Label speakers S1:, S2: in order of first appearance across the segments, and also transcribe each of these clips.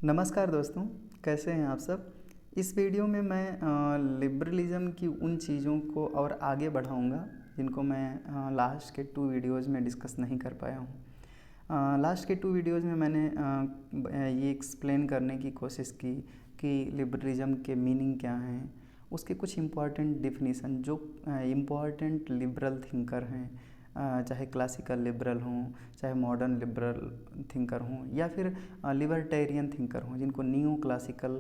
S1: नमस्कार दोस्तों, कैसे हैं आप सब। इस वीडियो में मैं लिबरलिज़म की उन चीज़ों को और आगे बढ़ाऊंगा जिनको मैं लास्ट के 2 वीडियोज़ में डिस्कस नहीं कर पाया हूँ। लास्ट के 2 वीडियोज़ में मैंने ये एक्सप्लेन करने की कोशिश की कि लिबरलिज़म के मीनिंग क्या हैं, उसके कुछ इम्पॉर्टेंट डेफिनेशन जो इम्पॉर्टेंट लिबरल थिंकर हैं, चाहे क्लासिकल लिबरल हों, चाहे मॉडर्न लिबरल थिंकर हों या फिर लिबर्टेरियन थिंकर हों, जिनको न्यू क्लासिकल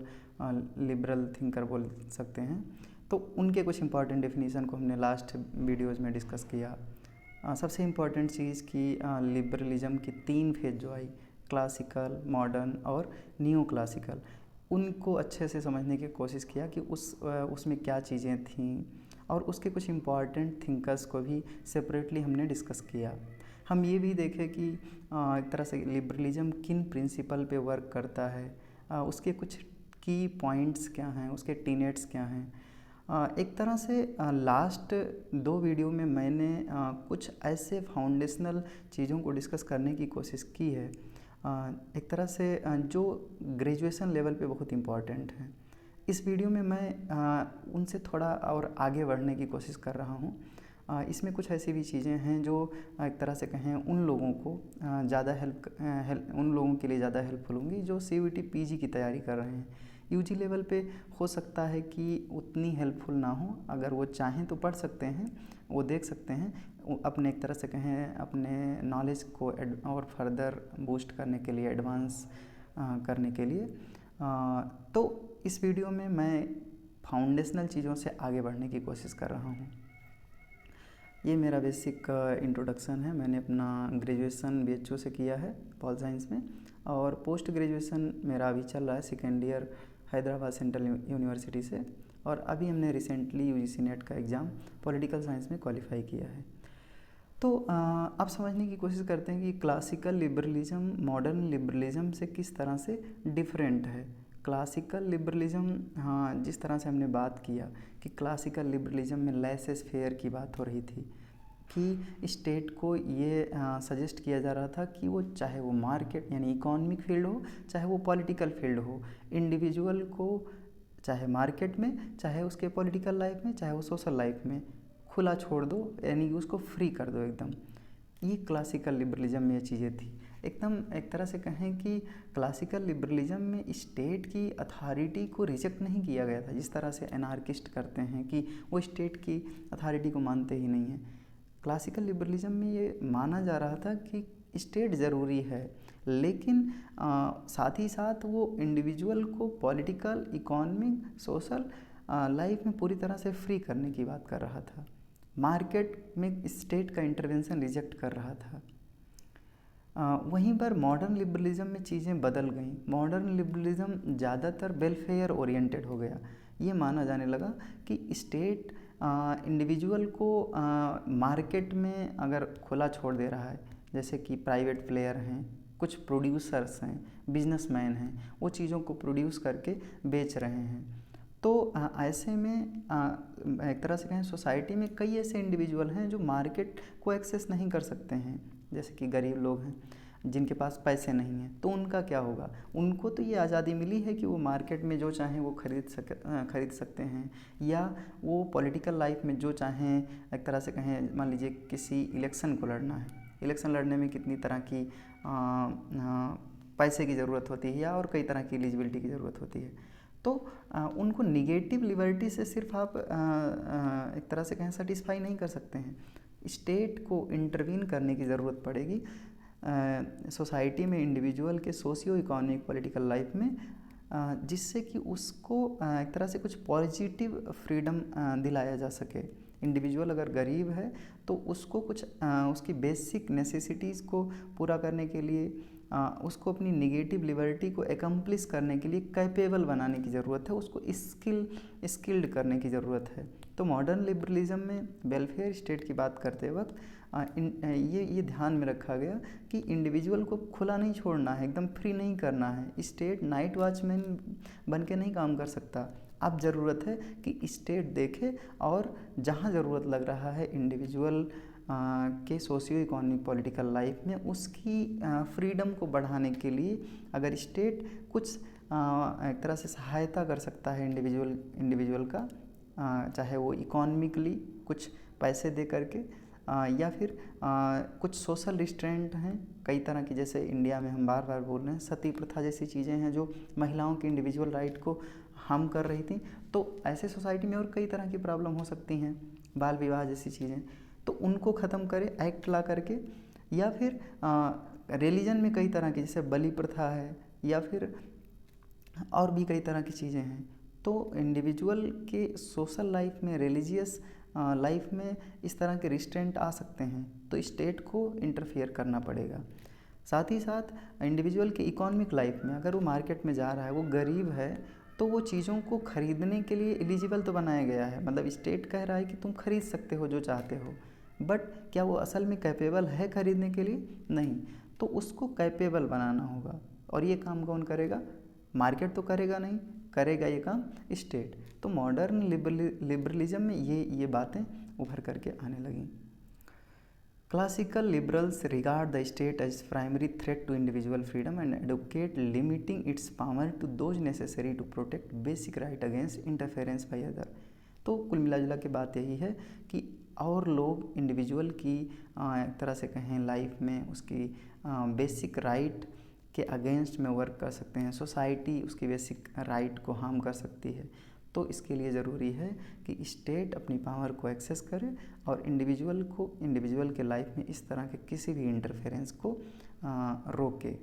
S1: लिबरल थिंकर बोल सकते हैं। तो उनके कुछ इंपॉर्टेंट डेफिनेशन को हमने लास्ट वीडियोज़ में डिस्कस किया। सबसे इम्पॉर्टेंट चीज़ कि लिबरलिज़म की 3 फेज जो आई, क्लासिकल, मॉडर्न और न्यू क्लासिकल, उनको अच्छे से समझने की कोशिश किया कि उसमें क्या चीज़ें थीं और उसके कुछ इम्पॉर्टेंट थिंकर्स को भी सेपरेटली हमने डिस्कस किया। हम ये भी देखें कि एक तरह से लिबरलिज़म किन प्रिंसिपल पे वर्क करता है, उसके कुछ की पॉइंट्स क्या हैं, उसके टीनेट्स क्या हैं। एक तरह से लास्ट 2 वीडियो में मैंने कुछ ऐसे फाउंडेशनल चीज़ों को डिस्कस करने की कोशिश की है, एक तरह से जो ग्रेजुएशन लेवल पे बहुत इम्पॉर्टेंट हैं। इस वीडियो में मैं उनसे थोड़ा और आगे बढ़ने की कोशिश कर रहा हूँ। इसमें कुछ ऐसी भी चीज़ें हैं जो एक तरह से कहें उन लोगों को ज़्यादा उन लोगों के लिए ज़्यादा हेल्पफुल होंगी जो CUET PG की तैयारी कर रहे हैं। UG लेवल पे हो सकता है कि उतनी हेल्पफुल ना हो, अगर वो चाहें तो पढ़ सकते हैं, वो देख सकते हैं अपने एक तरह से कहें अपने नॉलेज को और फर्दर बूस्ट करने के लिए, एडवांस करने के लिए। तो इस वीडियो में मैं फाउंडेशनल चीज़ों से आगे बढ़ने की कोशिश कर रहा हूँ। ये मेरा बेसिक इंट्रोडक्शन है। मैंने अपना ग्रेजुएशन BHU से किया है, पॉल साइंस में, और पोस्ट ग्रेजुएशन मेरा अभी चल रहा है, second year Hyderabad central university से, और अभी हमने रिसेंटली UGC नेट का एग्ज़ाम पॉलिटिकल साइंस में क्वालिफाई किया है। तो आप समझने की कोशिश करते हैं कि क्लासिकल लिबरलिज़म मॉडर्न लिबरलिज़म से किस तरह से डिफरेंट है। क्लासिकल लिबरलिज़म, हाँ, जिस तरह से हमने बात किया कि क्लासिकल लिबरलिज़म में लेसेस फेयर की बात हो रही थी कि स्टेट को ये सजेस्ट किया जा रहा था कि वो चाहे वो मार्केट यानी इकोनॉमिक फील्ड हो, चाहे वो पॉलिटिकल फील्ड हो, इंडिविजुअल को चाहे मार्केट में, चाहे उसके पॉलिटिकल लाइफ में, चाहे वो सोशल लाइफ में खुला छोड़ दो, यानी कि उसको फ्री कर दो एकदम। ये क्लासिकल लिबरलिज़म में ये चीज़ें थी। एकदम एक तरह से कहें कि क्लासिकल लिबरलिज़म में स्टेट की अथॉरिटी को रिजेक्ट नहीं किया गया था, जिस तरह से एनार्किस्ट करते हैं कि वो स्टेट की अथॉरिटी को मानते ही नहीं हैं। क्लासिकल लिबरलिज़म में ये माना जा रहा था कि स्टेट ज़रूरी है, लेकिन साथ ही साथ वो इंडिविजुअल को पॉलिटिकल, इकोनॉमिक, सोशल लाइफ में पूरी तरह से फ्री करने की बात कर रहा था। मार्केट में स्टेट का इंटरवेंशन रिजेक्ट कर रहा था। वहीं पर मॉडर्न लिबरलिज़म में चीज़ें बदल गईं। मॉडर्न लिबरलिज़म ज़्यादातर वेलफेयर ओरिएंटेड हो गया। ये माना जाने लगा कि स्टेट इंडिविजुअल को मार्केट में अगर खुला छोड़ दे रहा है, जैसे कि प्राइवेट प्लेयर हैं, कुछ प्रोड्यूसर्स हैं, बिजनेसमैन हैं, वो चीज़ों को प्रोड्यूस करके बेच रहे हैं, तो ऐसे में एक तरह से कहें सोसाइटी में कई ऐसे इंडिविजुअल हैं जो मार्केट को एक्सेस नहीं कर सकते हैं, जैसे कि गरीब लोग हैं जिनके पास पैसे नहीं हैं। तो उनका क्या होगा? उनको तो ये आज़ादी मिली है कि वो मार्केट में जो चाहें वो खरीद सकते हैं, या वो पॉलिटिकल लाइफ में जो चाहें, एक तरह से कहें मान लीजिए किसी इलेक्शन को लड़ना है, इलेक्शन लड़ने में कितनी तरह की पैसे की ज़रूरत होती है या और कई तरह की एलिजिबिलिटी की ज़रूरत होती है। तो उनको निगेटिव लिबर्टी से सिर्फ आप एक तरह से कहें सेटिस्फाई नहीं कर सकते हैं। स्टेट को इंटरवीन करने की ज़रूरत पड़ेगी सोसाइटी में, इंडिविजुअल के सोशियो इकोनॉमिक पॉलिटिकल लाइफ में, जिससे कि उसको एक तरह से कुछ पॉजिटिव फ्रीडम दिलाया जा सके। इंडिविजुअल अगर गरीब है तो उसको कुछ उसकी बेसिक नेसेसिटीज़ को पूरा करने के लिए, उसको अपनी निगेटिव लिबर्टी को एकम्प्लिश करने के लिए कैपेबल बनाने की ज़रूरत है, उसको स्किल्ड करने की ज़रूरत है। तो मॉडर्न लिबरलिज़म में वेलफेयर स्टेट की बात करते वक्त ये ध्यान में रखा गया कि इंडिविजुअल को खुला नहीं छोड़ना है, एकदम फ्री नहीं करना है। स्टेट नाइट वॉचमैन बन के नहीं काम कर सकता। अब ज़रूरत है कि स्टेट देखे और जहाँ ज़रूरत लग रहा है इंडिविजुअल के सोशियो इकोनॉमिक पॉलिटिकल लाइफ में उसकी फ्रीडम को बढ़ाने के लिए अगर स्टेट कुछ एक तरह से सहायता कर सकता है इंडिविजुअल का, चाहे वो इकोनॉमिकली कुछ पैसे दे करके या फिर कुछ सोशल रिस्ट्रेंट हैं कई तरह की, जैसे इंडिया में हम बार बार बोल रहे हैं सती प्रथा जैसी चीज़ें हैं जो महिलाओं के इंडिविजुअल राइट को हार्म कर रही थी। तो ऐसे सोसाइटी में और कई तरह की प्रॉब्लम हो सकती हैं, बाल विवाह जैसी चीज़ें, तो उनको ख़त्म करे एक्ट ला करके। या फिर रिलीजन में कई तरह की, जैसे बलि प्रथा है या फिर और भी कई तरह की चीज़ें हैं। तो इंडिविजुअल के सोशल लाइफ में, रिलीजियस लाइफ में इस तरह के रिस्ट्रेंट आ सकते हैं, तो स्टेट को इंटरफियर करना पड़ेगा। साथ ही साथ इंडिविजुअल के इकोनॉमिक लाइफ में अगर वो मार्केट में जा रहा है, वो गरीब है, तो वो चीज़ों को ख़रीदने के लिए एलिजिबल तो बनाया गया है, मतलब स्टेट कह रहा है कि तुम खरीद सकते हो जो चाहते हो, बट क्या वो असल में कैपेबल है खरीदने के लिए? नहीं। तो उसको कैपेबल बनाना होगा, और ये काम कौन करेगा? मार्केट तो करेगा नहीं, करेगा ये काम स्टेट। तो मॉडर्न लिबरलिज्म में ये बातें उभर करके आने लगी। Classical liberals regard the state as primary threat to individual freedom and advocate limiting its power to those necessary to protect basic right against interference by other. तो कुल मिला जुला के बात यही है कि और लोग इंडिविजुअल की एक तरह से कहें लाइफ में उसकी बेसिक राइट के अगेंस्ट में वर्क कर सकते हैं, सोसाइटी उसकी बेसिक राइट को हार्म कर सकती है। तो इसके लिए ज़रूरी है कि स्टेट अपनी पावर को एक्सेस करे और इंडिविजुअल के लाइफ में इस तरह के किसी भी इंटरफेरेंस को रोके।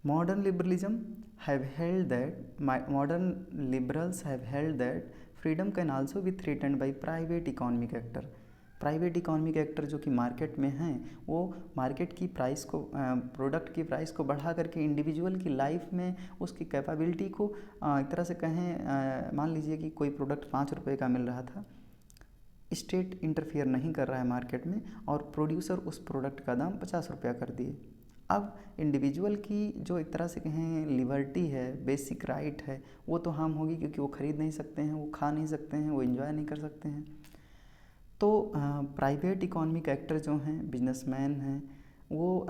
S1: Modern liberals have held that freedom can also be threatened by private economic actor. Private economic actor जो कि मार्केट में हैं, वो मार्केट की प्राइस को, प्रोडक्ट की प्राइस को बढ़ा करके इंडिविजुअल की लाइफ में उसकी कैपेबिलिटी को एक तरह से कहें, मान लीजिए कि कोई प्रोडक्ट 5 रुपये का मिल रहा था, स्टेट इंटरफियर नहीं कर रहा है मार्केट में और प्रोड्यूसर उस प्रोडक्ट का दाम 50 रुपया कर दिए। अब इंडिविजुअल की जो एक तरह से कहें लिबर्टी है, बेसिक राइट है, वो तो हार्म होगी, क्योंकि वो ख़रीद नहीं सकते हैं, वो खा नहीं सकते हैं, वो एंजॉय नहीं कर सकते हैं। तो प्राइवेट इकोनॉमिक एक्टर जो हैं, बिजनेसमैन हैं, वो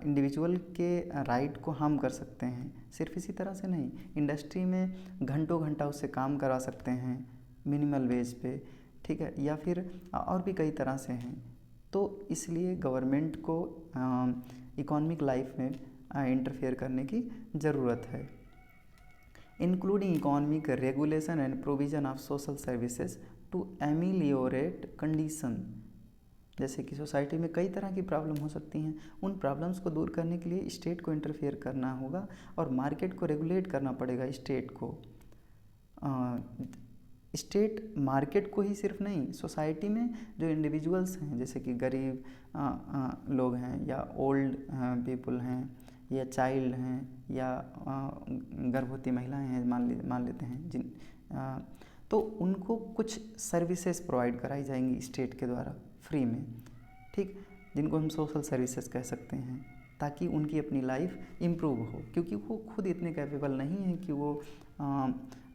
S1: इंडिविजुअल के राइट को हार्म कर सकते हैं। सिर्फ इसी तरह से नहीं, इंडस्ट्री में घंटों घंटा उससे काम करा सकते हैं मिनिमल वेज पे, ठीक है, या फिर और भी कई तरह से हैं। तो इसलिए गवर्नमेंट को इकोनॉमिक लाइफ में इंटरफेयर करने की ज़रूरत है। Including economic regulation and provision of social services to ameliorate condition. जैसे कि सोसाइटी में कई तरह की प्रॉब्लम हो सकती हैं, उन प्रॉब्लम्स को दूर करने के लिए स्टेट को इंटरफेयर करना होगा और मार्केट को रेगुलेट करना पड़ेगा स्टेट को। स्टेट मार्केट को ही सिर्फ नहीं, सोसाइटी में जो इंडिविजुअल्स हैं, जैसे कि गरीब लोग हैं या ओल्ड पीपल हैं या चाइल्ड हैं या गर्भवती महिलाएं हैं, मान लेते हैं तो उनको कुछ सर्विसेज प्रोवाइड कराई जाएंगी स्टेट के द्वारा फ्री में, ठीक, जिनको हम सोशल सर्विसेज कह सकते हैं, ताकि उनकी अपनी लाइफ इम्प्रूव हो, क्योंकि वो खुद इतने कैपेबल नहीं हैं कि वो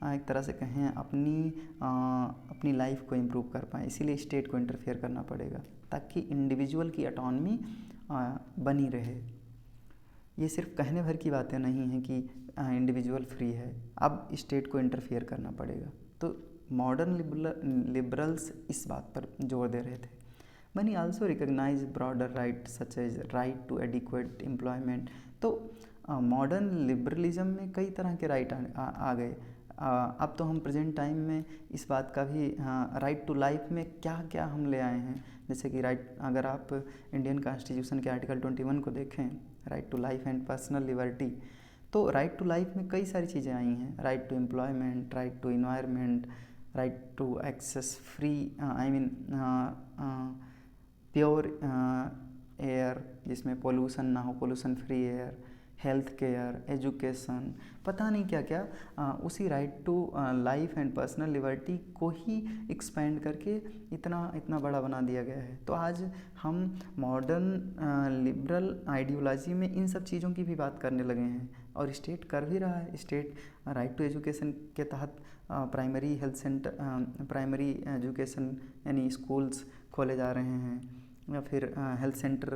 S1: एक तरह से कहें अपनी लाइफ को इम्प्रूव कर पाएँ। इसीलिए स्टेट को इंटरफेयर करना पड़ेगा ताकि इंडिविजुअल की ऑटोनॉमी बनी रहे। ये सिर्फ कहने भर की बातें नहीं हैं कि इंडिविजुअल फ्री है, अब स्टेट को इंटरफेयर करना पड़ेगा। तो मॉडर्न लिबरल्स इस बात पर जोर दे रहे थे। Many also recognize broader right such as right to adequate employment. तो मॉडर्न लिबरलिज्म में कई तरह के राइट आ गए। अब तो हम प्रेजेंट टाइम में इस बात का भी राइट टू लाइफ में क्या क्या हम ले आए हैं, जैसे कि राइट, अगर आप इंडियन कॉन्स्टिट्यूशन के आर्टिकल 21 को देखें, right to life and personal liberty, तो राइट टू लाइफ में कई सारी चीज़ें आई हैं, right to employment, right to environment, right to access free pure air जिसमें पोल्यूशन ना हो, pollution free air, health care, education, पता नहीं क्या क्या, उसी right to life and personal liberty को ही एक्सपेंड करके इतना बड़ा बना दिया गया है। तो आज हम मॉडर्न लिबरल आइडियोलॉजी में इन सब चीज़ों की भी बात करने लगे हैं, और स्टेट कर भी रहा है। स्टेट राइट टू एजुकेशन के तहत primary health centre, primary education यानी स्कूल्स खोले जा रहे हैं, या फिर हेल्थ सेंटर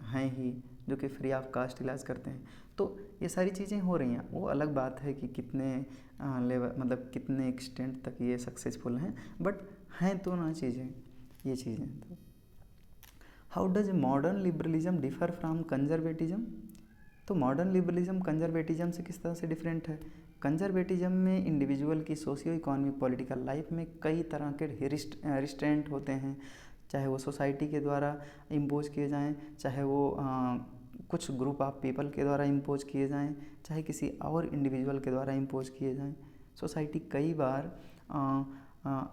S1: हैं ही जो कि फ्री ऑफ कास्ट इलाज करते हैं। तो ये सारी चीज़ें हो रही हैं। वो अलग बात है कि कितने लेवल, मतलब कितने एक्सटेंट तक ये सक्सेसफुल हैं, बट हैं तो ना चीज़ें, ये चीज़ें। तो how does modern liberalism differ from conservatism? तो मॉडर्न लिबरलिज्म कंजर्वेटिज्म से किस तरह से डिफरेंट है? कंजर्वेटिज्म में इंडिविजुअल की सोशियो इकोनॉमिक पॉलिटिकल लाइफ में कई तरह के रिस्ट्रेंट होते हैं, चाहे वो सोसाइटी के द्वारा इम्पोज किए जाएं, चाहे वो कुछ ग्रुप ऑफ पीपल के द्वारा इम्पोज किए जाएं, चाहे किसी और इंडिविजुअल के द्वारा इम्पोज किए जाएं। सोसाइटी कई बार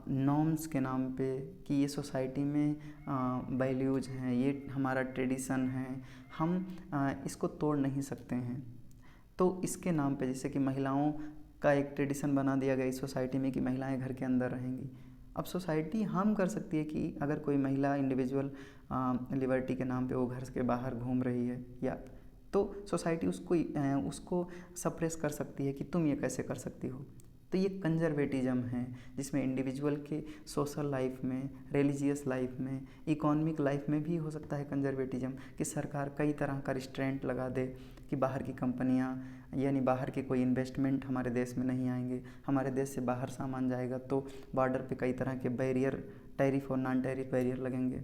S1: नॉर्म्स के नाम पे कि ये सोसाइटी में वैल्यूज हैं, ये हमारा ट्रेडिशन है, हम इसको तोड़ नहीं सकते हैं, तो इसके नाम पे जैसे कि महिलाओं का एक ट्रेडिशन बना दिया गया इस सोसाइटी में कि महिलाएं घर के अंदर रहेंगी। अब सोसाइटी हार्म कर सकती है कि अगर कोई महिला इंडिविजुअल लिबर्टी के नाम पे वो घर के बाहर घूम रही है, या तो सोसाइटी उसको सप्रेस कर सकती है कि तुम ये कैसे कर सकती हो। तो ये कंजर्वेटिज्म है जिसमें इंडिविजुअल के सोशल लाइफ में, रिलीजियस लाइफ में, इकोनॉमिक लाइफ में भी हो सकता है कंजर्वेटिज्म, कि सरकार कई तरह का रिस्ट्रेंट लगा दे कि बाहर की कंपनियां यानी बाहर के कोई इन्वेस्टमेंट हमारे देश में नहीं आएंगे, हमारे देश से बाहर सामान जाएगा तो बॉर्डर पे कई तरह के बैरियर, टैरिफ और नॉन टैरिफ बैरियर लगेंगे।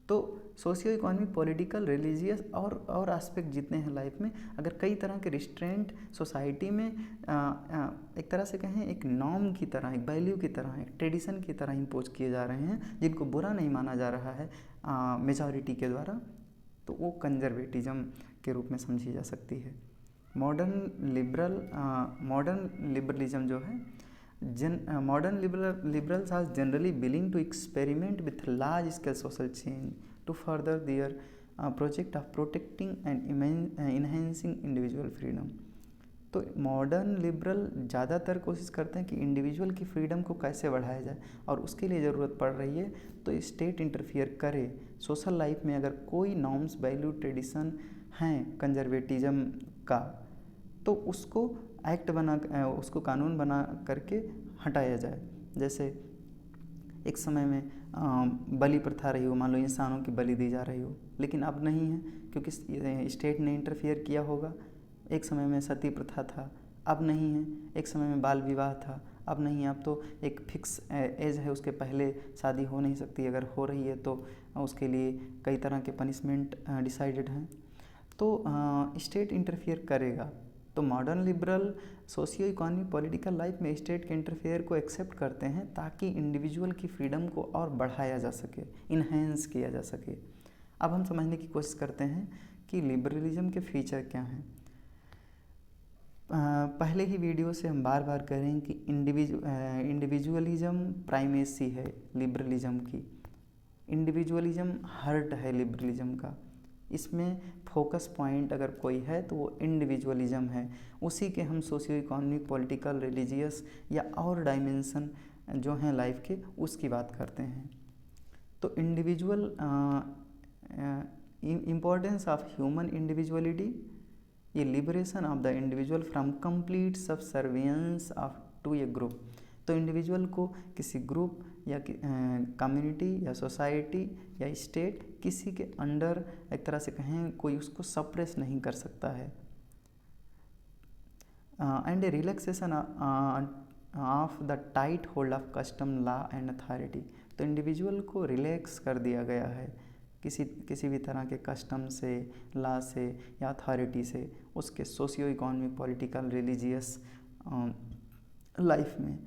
S1: तो सोशियो इकोनॉमिक, पॉलिटिकल, रिलीजियस और एस्पेक्ट जितने हैं लाइफ में, अगर कई तरह के रिस्ट्रेंट सोसाइटी में एक तरह से कहें एक नॉर्म की तरह, एक वैल्यू की तरह, एक ट्रेडिशन की तरह इम्पोज किए जा रहे हैं, जिनको बुरा नहीं माना जा रहा है मेजॉरिटी के द्वारा, तो वो कंजर्वेटिज्म के रूप में समझी जा सकती है। मॉडर्न लिबरलिज्म जो है, modern liberals are generally willing to experiment with large scale social change to further their project of protecting and enhancing individual freedom। तो मॉडर्न लिबरल ज़्यादातर कोशिश करते हैं कि इंडिविजुअल की फ्रीडम को कैसे बढ़ाया जाए, और उसके लिए ज़रूरत पड़ रही है तो स्टेट इंटरफियर करे। सोशल लाइफ में अगर कोई नॉर्म्स, वैल्यू, ट्रेडिशन हैं कंजर्वेटिज्म का, तो उसको एक्ट उसको कानून बना करके हटाया जाए। जैसे एक समय में बलि प्रथा रही हो, मान लो इंसानों की बलि दी जा रही हो, लेकिन अब नहीं है क्योंकि स्टेट ने इंटरफियर किया होगा। एक समय में सती प्रथा था, अब नहीं है। एक समय में बाल विवाह था, अब नहीं है। अब तो एक फिक्स एज है, उसके पहले शादी हो नहीं सकती, अगर हो रही है तो उसके लिए कई तरह के पनिशमेंट डिसाइडेड हैं। तो स्टेट इंटरफियर करेगा। तो modern liberal socio economic, political life में स्टेट के इंटरफेयर को एक्सेप्ट करते हैं ताकि इंडिविजुअल की फ्रीडम को और बढ़ाया जा सके, इन्हेंस किया जा सके। अब हम समझने की कोशिश करते हैं कि लिबरलिज्म के फीचर क्या हैं। पहले ही वीडियो से हम बार बार कह रहे हैं कि इंडिविजुअलिज्म प्राइमेसी है लिबरलिज्म की। इंडिविजुअलिज्म हर्ट है लिबरलिज्म का। इसमें फोकस पॉइंट अगर कोई है तो वो इंडिविजुअलिज्म है। उसी के हम सोशियो इकोनॉमिक, पॉलिटिकल, रिलीजियस या और डायमेंशन जो हैं लाइफ के, उसकी बात करते हैं। तो individual importance of human individuality, ये liberation of the individual from complete subservience of to a group. तो इंडिविजुअल को किसी ग्रुप या कम्युनिटी या सोसाइटी या स्टेट, किसी के अंडर एक तरह से कहें कोई उसको सप्रेस नहीं कर सकता है। And A relaxation of the tight hold of custom, law and authority. तो इंडिविजुअल को रिलैक्स कर दिया गया है किसी भी तरह के कस्टम से, लॉ से या अथॉरिटी से, उसके socio economic, political, religious life में।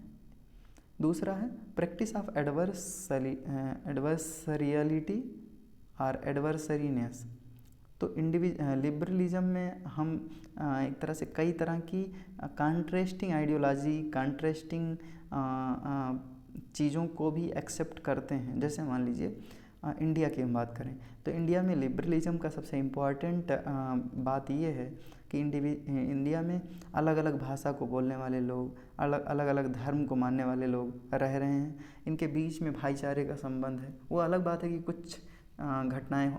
S1: दूसरा है प्रैक्टिस ऑफ एडवर्सरियलिटी और एडवर्सरीनेस। तो लिबरलिज्म में हम एक तरह से कई तरह की कॉन्ट्रास्टिंग आइडियोलॉजी, कॉन्ट्रास्टिंग चीज़ों को भी एक्सेप्ट करते हैं। जैसे मान लीजिए इंडिया की हम बात करें तो इंडिया में लिबरलिज्म का सबसे इम्पॉर्टेंट बात ये है कि इंडिया में अलग अलग भाषा को बोलने वाले लोग, अलग अलग धर्म को मानने वाले लोग रह रहे हैं। इनके बीच में भाईचारे का संबंध है। वो अलग बात है कि कुछ घटनाएं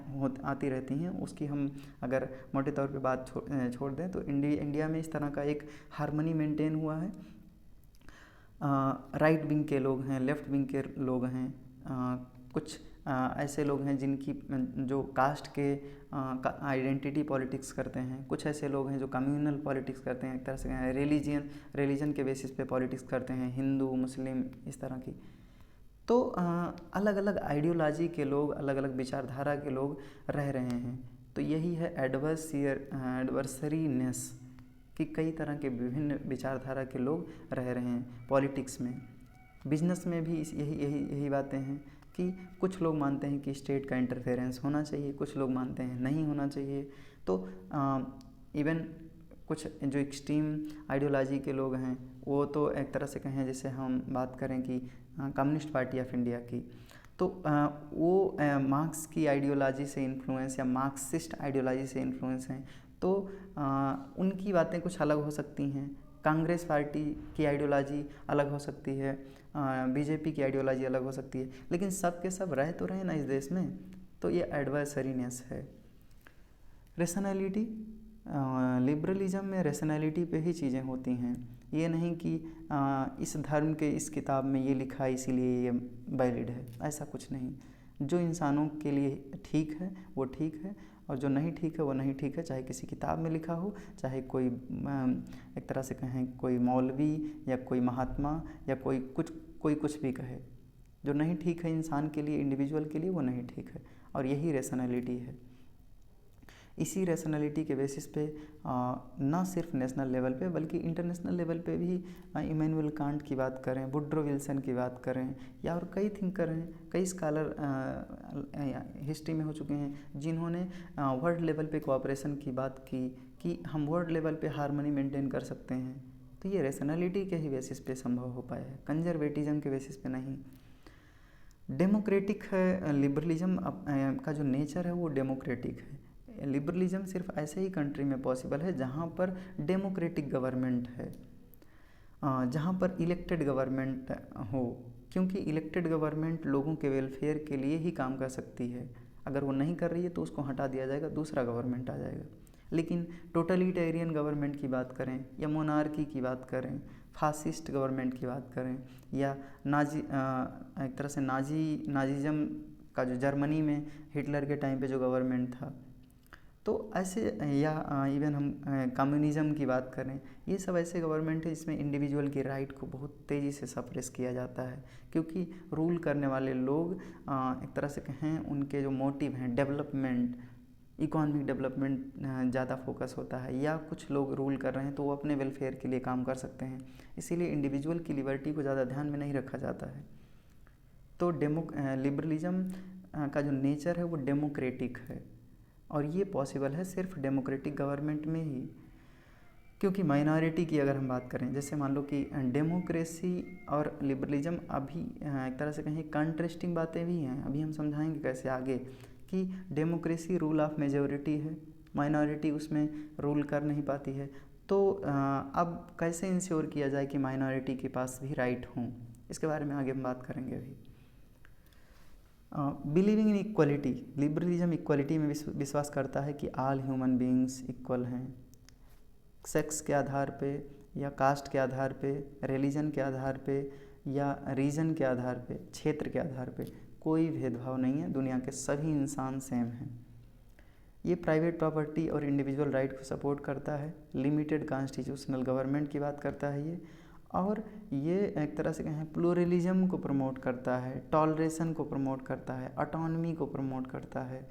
S1: आती रहती हैं, उसकी हम अगर मोटे तौर पे बात छोड़ दें तो इंडिया में इस तरह का एक हार्मनी मेंटेन हुआ है। राइट विंग के लोग हैं, लेफ़्ट विंग के लोग हैं, कुछ ऐसे लोग हैं जिनकी जो कास्ट के आइडेंटिटी पॉलिटिक्स करते हैं, कुछ ऐसे लोग हैं जो कम्युनल पॉलिटिक्स करते हैं, एक तरह से रिलीजन के बेसिस पे पॉलिटिक्स करते हैं, हिंदू मुस्लिम इस तरह की। तो अलग अलग आइडियोलॉजी के लोग, अलग अलग विचारधारा के लोग रह रहे हैं। तो यही है एडवर्सरीनेस कि कई तरह के विभिन्न विचारधारा के लोग रह रहे हैं पॉलिटिक्स में। बिजनेस में भी यही बातें हैं कि कुछ लोग मानते हैं कि स्टेट का इंटरफेरेंस होना चाहिए, कुछ लोग मानते हैं नहीं होना चाहिए। तो इवन कुछ जो एक्सट्रीम आइडियोलॉजी के लोग हैं वो तो एक तरह से कहें, जैसे हम बात करें कि कम्युनिस्ट पार्टी ऑफ इंडिया की, तो वो मार्क्स की आइडियोलॉजी से इन्फ्लुएंस या मार्क्सिस्ट आइडियोलॉजी से इन्फ्लुएंस हैं। तो उनकी बातें कुछ अलग हो सकती हैं। कांग्रेस पार्टी की आइडियोलॉजी अलग हो सकती है, बीजेपी की आइडियोलॉजी अलग हो सकती है, लेकिन सब के सब रह तो रहे ना इस देश में। तो ये एडवर्सरीनेस है। रेशनैलिटी, लिबरलिज्म में रेशनैलिटी पे ही चीज़ें होती हैं। ये नहीं कि इस धर्म के इस किताब में ये लिखा है इसीलिए ये वैलिड है, ऐसा कुछ नहीं। जो इंसानों के लिए ठीक है वो ठीक है, और जो नहीं ठीक है वो नहीं ठीक है, चाहे किसी किताब में लिखा हो, चाहे कोई एक तरह से कहें कोई मौलवी या कोई महात्मा या कोई कुछ भी कहे। जो नहीं ठीक है इंसान के लिए, इंडिविजुअल के लिए, वो नहीं ठीक है, और यही रेशनैलिटी है। इसी रेशनैलिटी के बेसिस पे ना सिर्फ नेशनल लेवल पे बल्कि इंटरनेशनल लेवल पे भी इमैनुअल कांट की बात करें, वुड्रो विल्सन की बात करें, या और कई थिंकर हैं, कई स्कॉलर हिस्ट्री में हो चुके हैं जिन्होंने वर्ल्ड लेवल पे कोऑपरेशन की बात की कि हम वर्ल्ड लेवल पे हार्मनी मेंटेन कर सकते हैं। तो ये रेशनैलिटी के ही बेसिस पे संभव हो पाया है, कंजर्वेटिज्म के बेसिस पे नहीं। डेमोक्रेटिक है लिबरलिज्म का जो नेचर है वो डेमोक्रेटिक है। लिबरलिज्म सिर्फ ऐसे ही कंट्री में पॉसिबल है जहाँ पर डेमोक्रेटिक गवर्नमेंट है, जहाँ पर इलेक्टेड गवर्नमेंट हो, क्योंकि इलेक्टेड गवर्नमेंट लोगों के वेलफेयर के लिए ही काम कर सकती है। अगर वो नहीं कर रही है तो उसको हटा दिया जाएगा, दूसरा गवर्नमेंट आ जाएगा। लेकिन टोटलिटेरियन गवर्नमेंट की बात करें या मोनार्की की बात करें, फासिस्ट गवर्नमेंट की बात करें, या एक तरह से नाजीज़म का जो जर्मनी में हिटलर के टाइम पे जो गवर्नमेंट था, तो ऐसे, या इवन हम कम्युनिज़म की बात करें, ये सब ऐसे गवर्नमेंट है जिसमें इंडिविजुअल की राइट को बहुत तेज़ी से सप्रेस किया जाता है, क्योंकि रूल करने वाले लोग एक तरह से कहें उनके जो मोटिव हैं डेवलपमेंट, इकोनॉमिक डेवलपमेंट ज़्यादा फोकस होता है, या कुछ लोग रूल कर रहे हैं तो वो अपने वेलफेयर के लिए काम कर सकते हैं, इसीलिए इंडिविजुअल की लिबर्टी को ज़्यादा ध्यान में नहीं रखा जाता है। तो लिबरलिज्म का जो नेचर है वो डेमोक्रेटिक है, और ये पॉसिबल है सिर्फ डेमोक्रेटिक गवर्नमेंट में ही। क्योंकि माइनॉरिटी की अगर हम बात करें, जैसे मान लो कि डेमोक्रेसी और लिबरलिज्म अभी एक तरह से कहें कंट्रास्टिंग बातें भी हैं, अभी हम समझाएंगे कैसे आगे कि डेमोक्रेसी रूल ऑफ मेजॉरिटी है, माइनॉरिटी उसमें रूल कर नहीं पाती है। तो अब कैसे इंश्योर किया जाए कि माइनॉरिटी के पास भी राइट हों, इसके बारे में आगे हम बात करेंगे अभी। Believing in equality, liberalism equality में विश्वास करता है कि ऑल ह्यूमन बीइंग्स इक्वल हैं, सेक्स के आधार पे या कास्ट के आधार पे, रिलीजन के आधार पे या रीजन के आधार पे, क्षेत्र के आधार पे कोई भेदभाव नहीं है, दुनिया के सभी इंसान सेम हैं। ये प्राइवेट प्रॉपर्टी और इंडिविजुअल राइट को सपोर्ट करता है, लिमिटेड कॉन्स्टिट्यूशनल गवर्नमेंट की बात करता है ये, और ये एक तरह से कहें प्लूरलिज्म को प्रमोट करता है, टॉलरेशन को प्रमोट करता है, ऑटोनॉमी को प्रमोट करता है,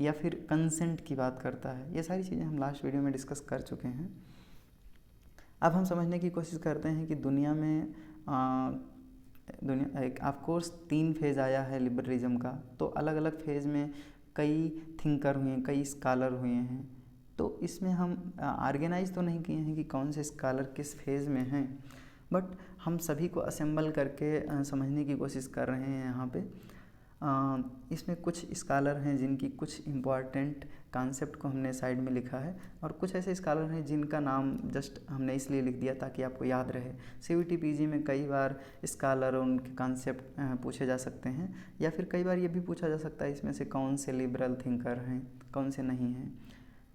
S1: या फिर कंसेंट की बात करता है। ये सारी चीज़ें हम लास्ट वीडियो में डिस्कस कर चुके हैं। अब हम समझने की कोशिश करते हैं कि दुनिया में एक ऑफ कोर्स 3 फेज़ आया है लिबरलिज्म का, तो अलग अलग फेज़ में कई थिंकर हुए हैं, कई स्कॉलर हुए हैं। तो इसमें हम ऑर्गेनाइज तो नहीं किए हैं कि कौन से स्कॉलर किस फेज़ में हैं, बट हम सभी को असेंबल करके समझने की कोशिश कर रहे हैं यहाँ पे। इसमें कुछ स्कॉलर हैं जिनकी कुछ इम्पॉर्टेंट कॉन्सेप्ट को हमने साइड में लिखा है। और कुछ ऐसे स्कॉलर हैं जिनका नाम जस्ट हमने इसलिए लिख दिया ताकि आपको याद रहे। CVT PG में कई बार स्कॉलर और उनके कॉन्सेप्ट पूछे जा सकते हैं, या फिर कई बार ये भी पूछा जा सकता है इसमें से कौन से लिबरल थिंकर हैं, कौन से नहीं हैं।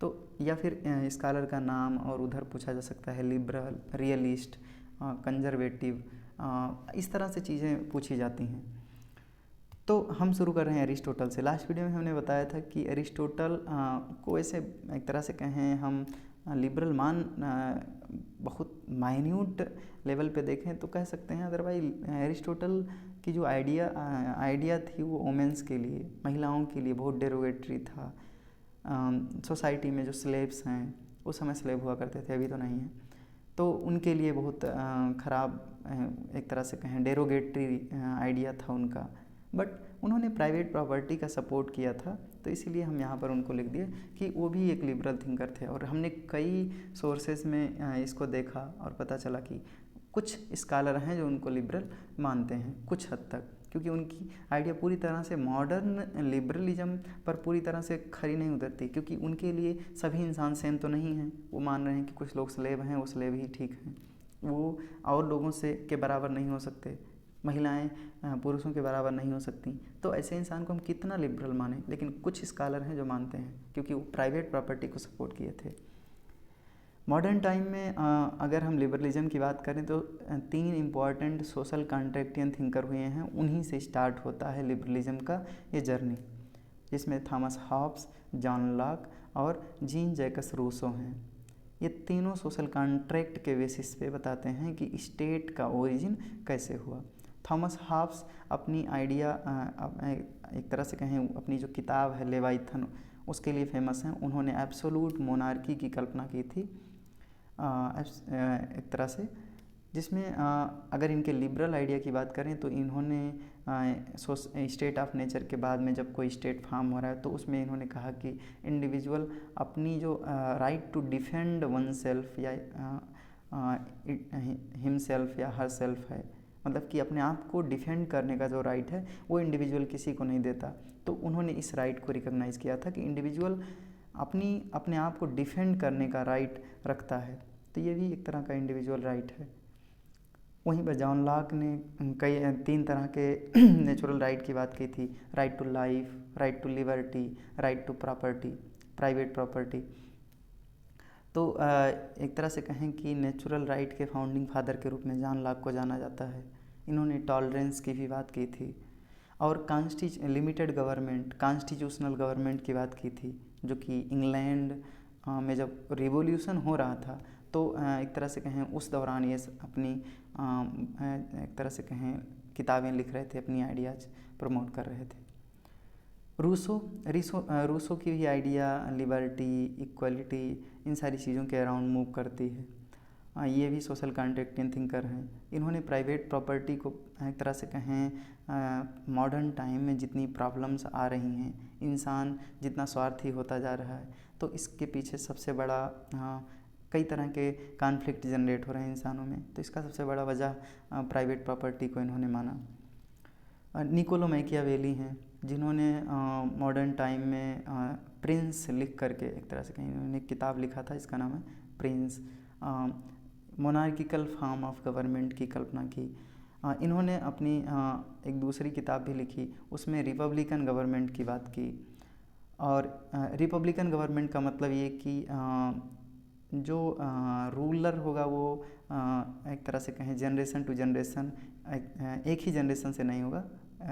S1: तो या फिर स्कॉलर का नाम और उधर पूछा जा सकता है लिबरल, रियलिस्ट, कंजर्वेटिव, इस तरह से चीज़ें पूछी जाती हैं। तो हम शुरू कर रहे हैं अरिस्टोटल से। लास्ट वीडियो में हमने बताया था कि अरिस्टोटल को ऐसे एक तरह से कहें हम लिबरल बहुत माइन्यूट लेवल पे देखें तो कह सकते हैं। अदरवाइज अरिस्टोटल की जो आइडिया थी वो वोमेंस के लिए, महिलाओं के लिए बहुत डेरोगेटरी था। सोसाइटी में जो स्लेव्स हैं, उस समय स्लेव हुआ करते थे, अभी तो नहीं है, तो उनके लिए बहुत ख़राब एक तरह से कहें डेरोगेटरी आइडिया था उनका। बट उन्होंने प्राइवेट प्रॉपर्टी का सपोर्ट किया था, तो इसीलिए हम यहाँ पर उनको लिख दिए कि वो भी एक लिबरल थिंकर थे। और हमने कई सोर्सेज में इसको देखा और पता चला कि कुछ स्कॉलर हैं जो उनको लिबरल मानते हैं कुछ हद तक, क्योंकि उनकी आइडिया पूरी तरह से मॉडर्न लिबरलिज्म पर पूरी तरह से खरी नहीं उतरती, क्योंकि उनके लिए सभी इंसान सेम तो नहीं हैं। वो मान रहे हैं कि कुछ लोग स्लेव हैं, वो स्लेव ही ठीक हैं, वो और लोगों से के बराबर नहीं हो सकते, महिलाएं पुरुषों के बराबर नहीं हो सकती। तो ऐसे इंसान को हम कितना लिबरल माने, लेकिन कुछ स्कॉलर हैं जो मानते हैं, क्योंकि वो प्राइवेट प्रॉपर्टी को सपोर्ट किए थे। मॉडर्न टाइम में अगर हम लिबरलिज्म की बात करें तो 3 इम्पॉर्टेंट सोशल कॉन्ट्रैक्टियन थिंकर हुए हैं, उन्हीं से स्टार्ट होता है लिबरलिज्म का ये जर्नी, जिसमें थॉमस हॉब्स, जॉन लॉक और जीन जैकस रूसो हैं। ये तीनों सोशल कॉन्ट्रैक्ट के बेसिस पे बताते हैं कि स्टेट का ओरिजिन कैसे हुआ। थॉमस हॉब्स अपनी आइडिया एक तरह से कहें अपनी जो किताब है लेवाइथन, उसके लिए फेमस हैं। उन्होंने एब्सोलूट मोनार्की की कल्पना की थी एक तरह से, जिसमें अगर इनके लिबरल आइडिया की बात करें तो इन्होंने स्टेट ऑफ नेचर के बाद में जब कोई स्टेट फॉर्म हो रहा है तो उसमें इन्होंने कहा कि इंडिविजुअल अपनी जो right to defend oneself या हिम सेल्फ या हर सेल्फ है, मतलब कि अपने आप को डिफेंड करने का जो राइट है वो इंडिविजुअल किसी को नहीं देता। तो उन्होंने इस राइट को रिकॉग्नाइज़ किया था कि इंडिविजुअल अपने आप को डिफेंड करने का राइट रखता है, तो ये भी एक तरह का इंडिविजुअल राइट है। वहीं पर जॉन लॉक ने 3 तरह के नेचुरल राइट की बात की थी, right to life, right to liberty, right to property, private property. तो एक तरह से कहें कि नेचुरल राइट के फाउंडिंग फादर के रूप में जॉन लॉक को जाना जाता है। इन्होंने टॉलरेंस की भी बात की थी और लिमिटेड गवर्नमेंट, कॉन्स्टिट्यूशनल गवर्नमेंट की बात की थी, जो कि इंग्लैंड में जब रिवॉल्यूशन हो रहा था तो एक तरह से कहें उस दौरान ये अपनी एक तरह से कहें किताबें लिख रहे थे, अपनी आइडियाज़ प्रमोट कर रहे थे। रूसो की भी आइडिया लिबर्टी, इक्वलिटी, इन सारी चीज़ों के अराउंड मूव करती है। ये भी सोशल कॉन्ट्रैक्टियन थिंकर हैं। इन्होंने प्राइवेट प्रॉपर्टी को एक तरह से कहें मॉडर्न टाइम में जितनी प्रॉब्लम्स आ रही हैं, इंसान जितना स्वार्थी होता जा रहा है, तो इसके पीछे सबसे बड़ा कई तरह के कॉन्फ्लिक्ट जनरेट हो रहे हैं इंसानों में, तो इसका सबसे बड़ा वजह प्राइवेट प्रॉपर्टी को इन्होंने माना। निकोलो मैकियावेली हैं, जिन्होंने मॉडर्न टाइम में प्रिंस लिख करके एक तरह से कहीं इन्होंने एक किताब लिखा था, इसका नाम है Prince, monarchical form of government की कल्पना की। इन्होंने अपनी एक दूसरी किताब भी लिखी, उसमें रिपब्लिकन गवर्नमेंट की बात की। और रिपब्लिकन गवर्नमेंट का मतलब ये कि जो रूलर होगा वो एक तरह से कहें जनरेशन टू जनरेशन, एक ही जनरेशन से नहीं होगा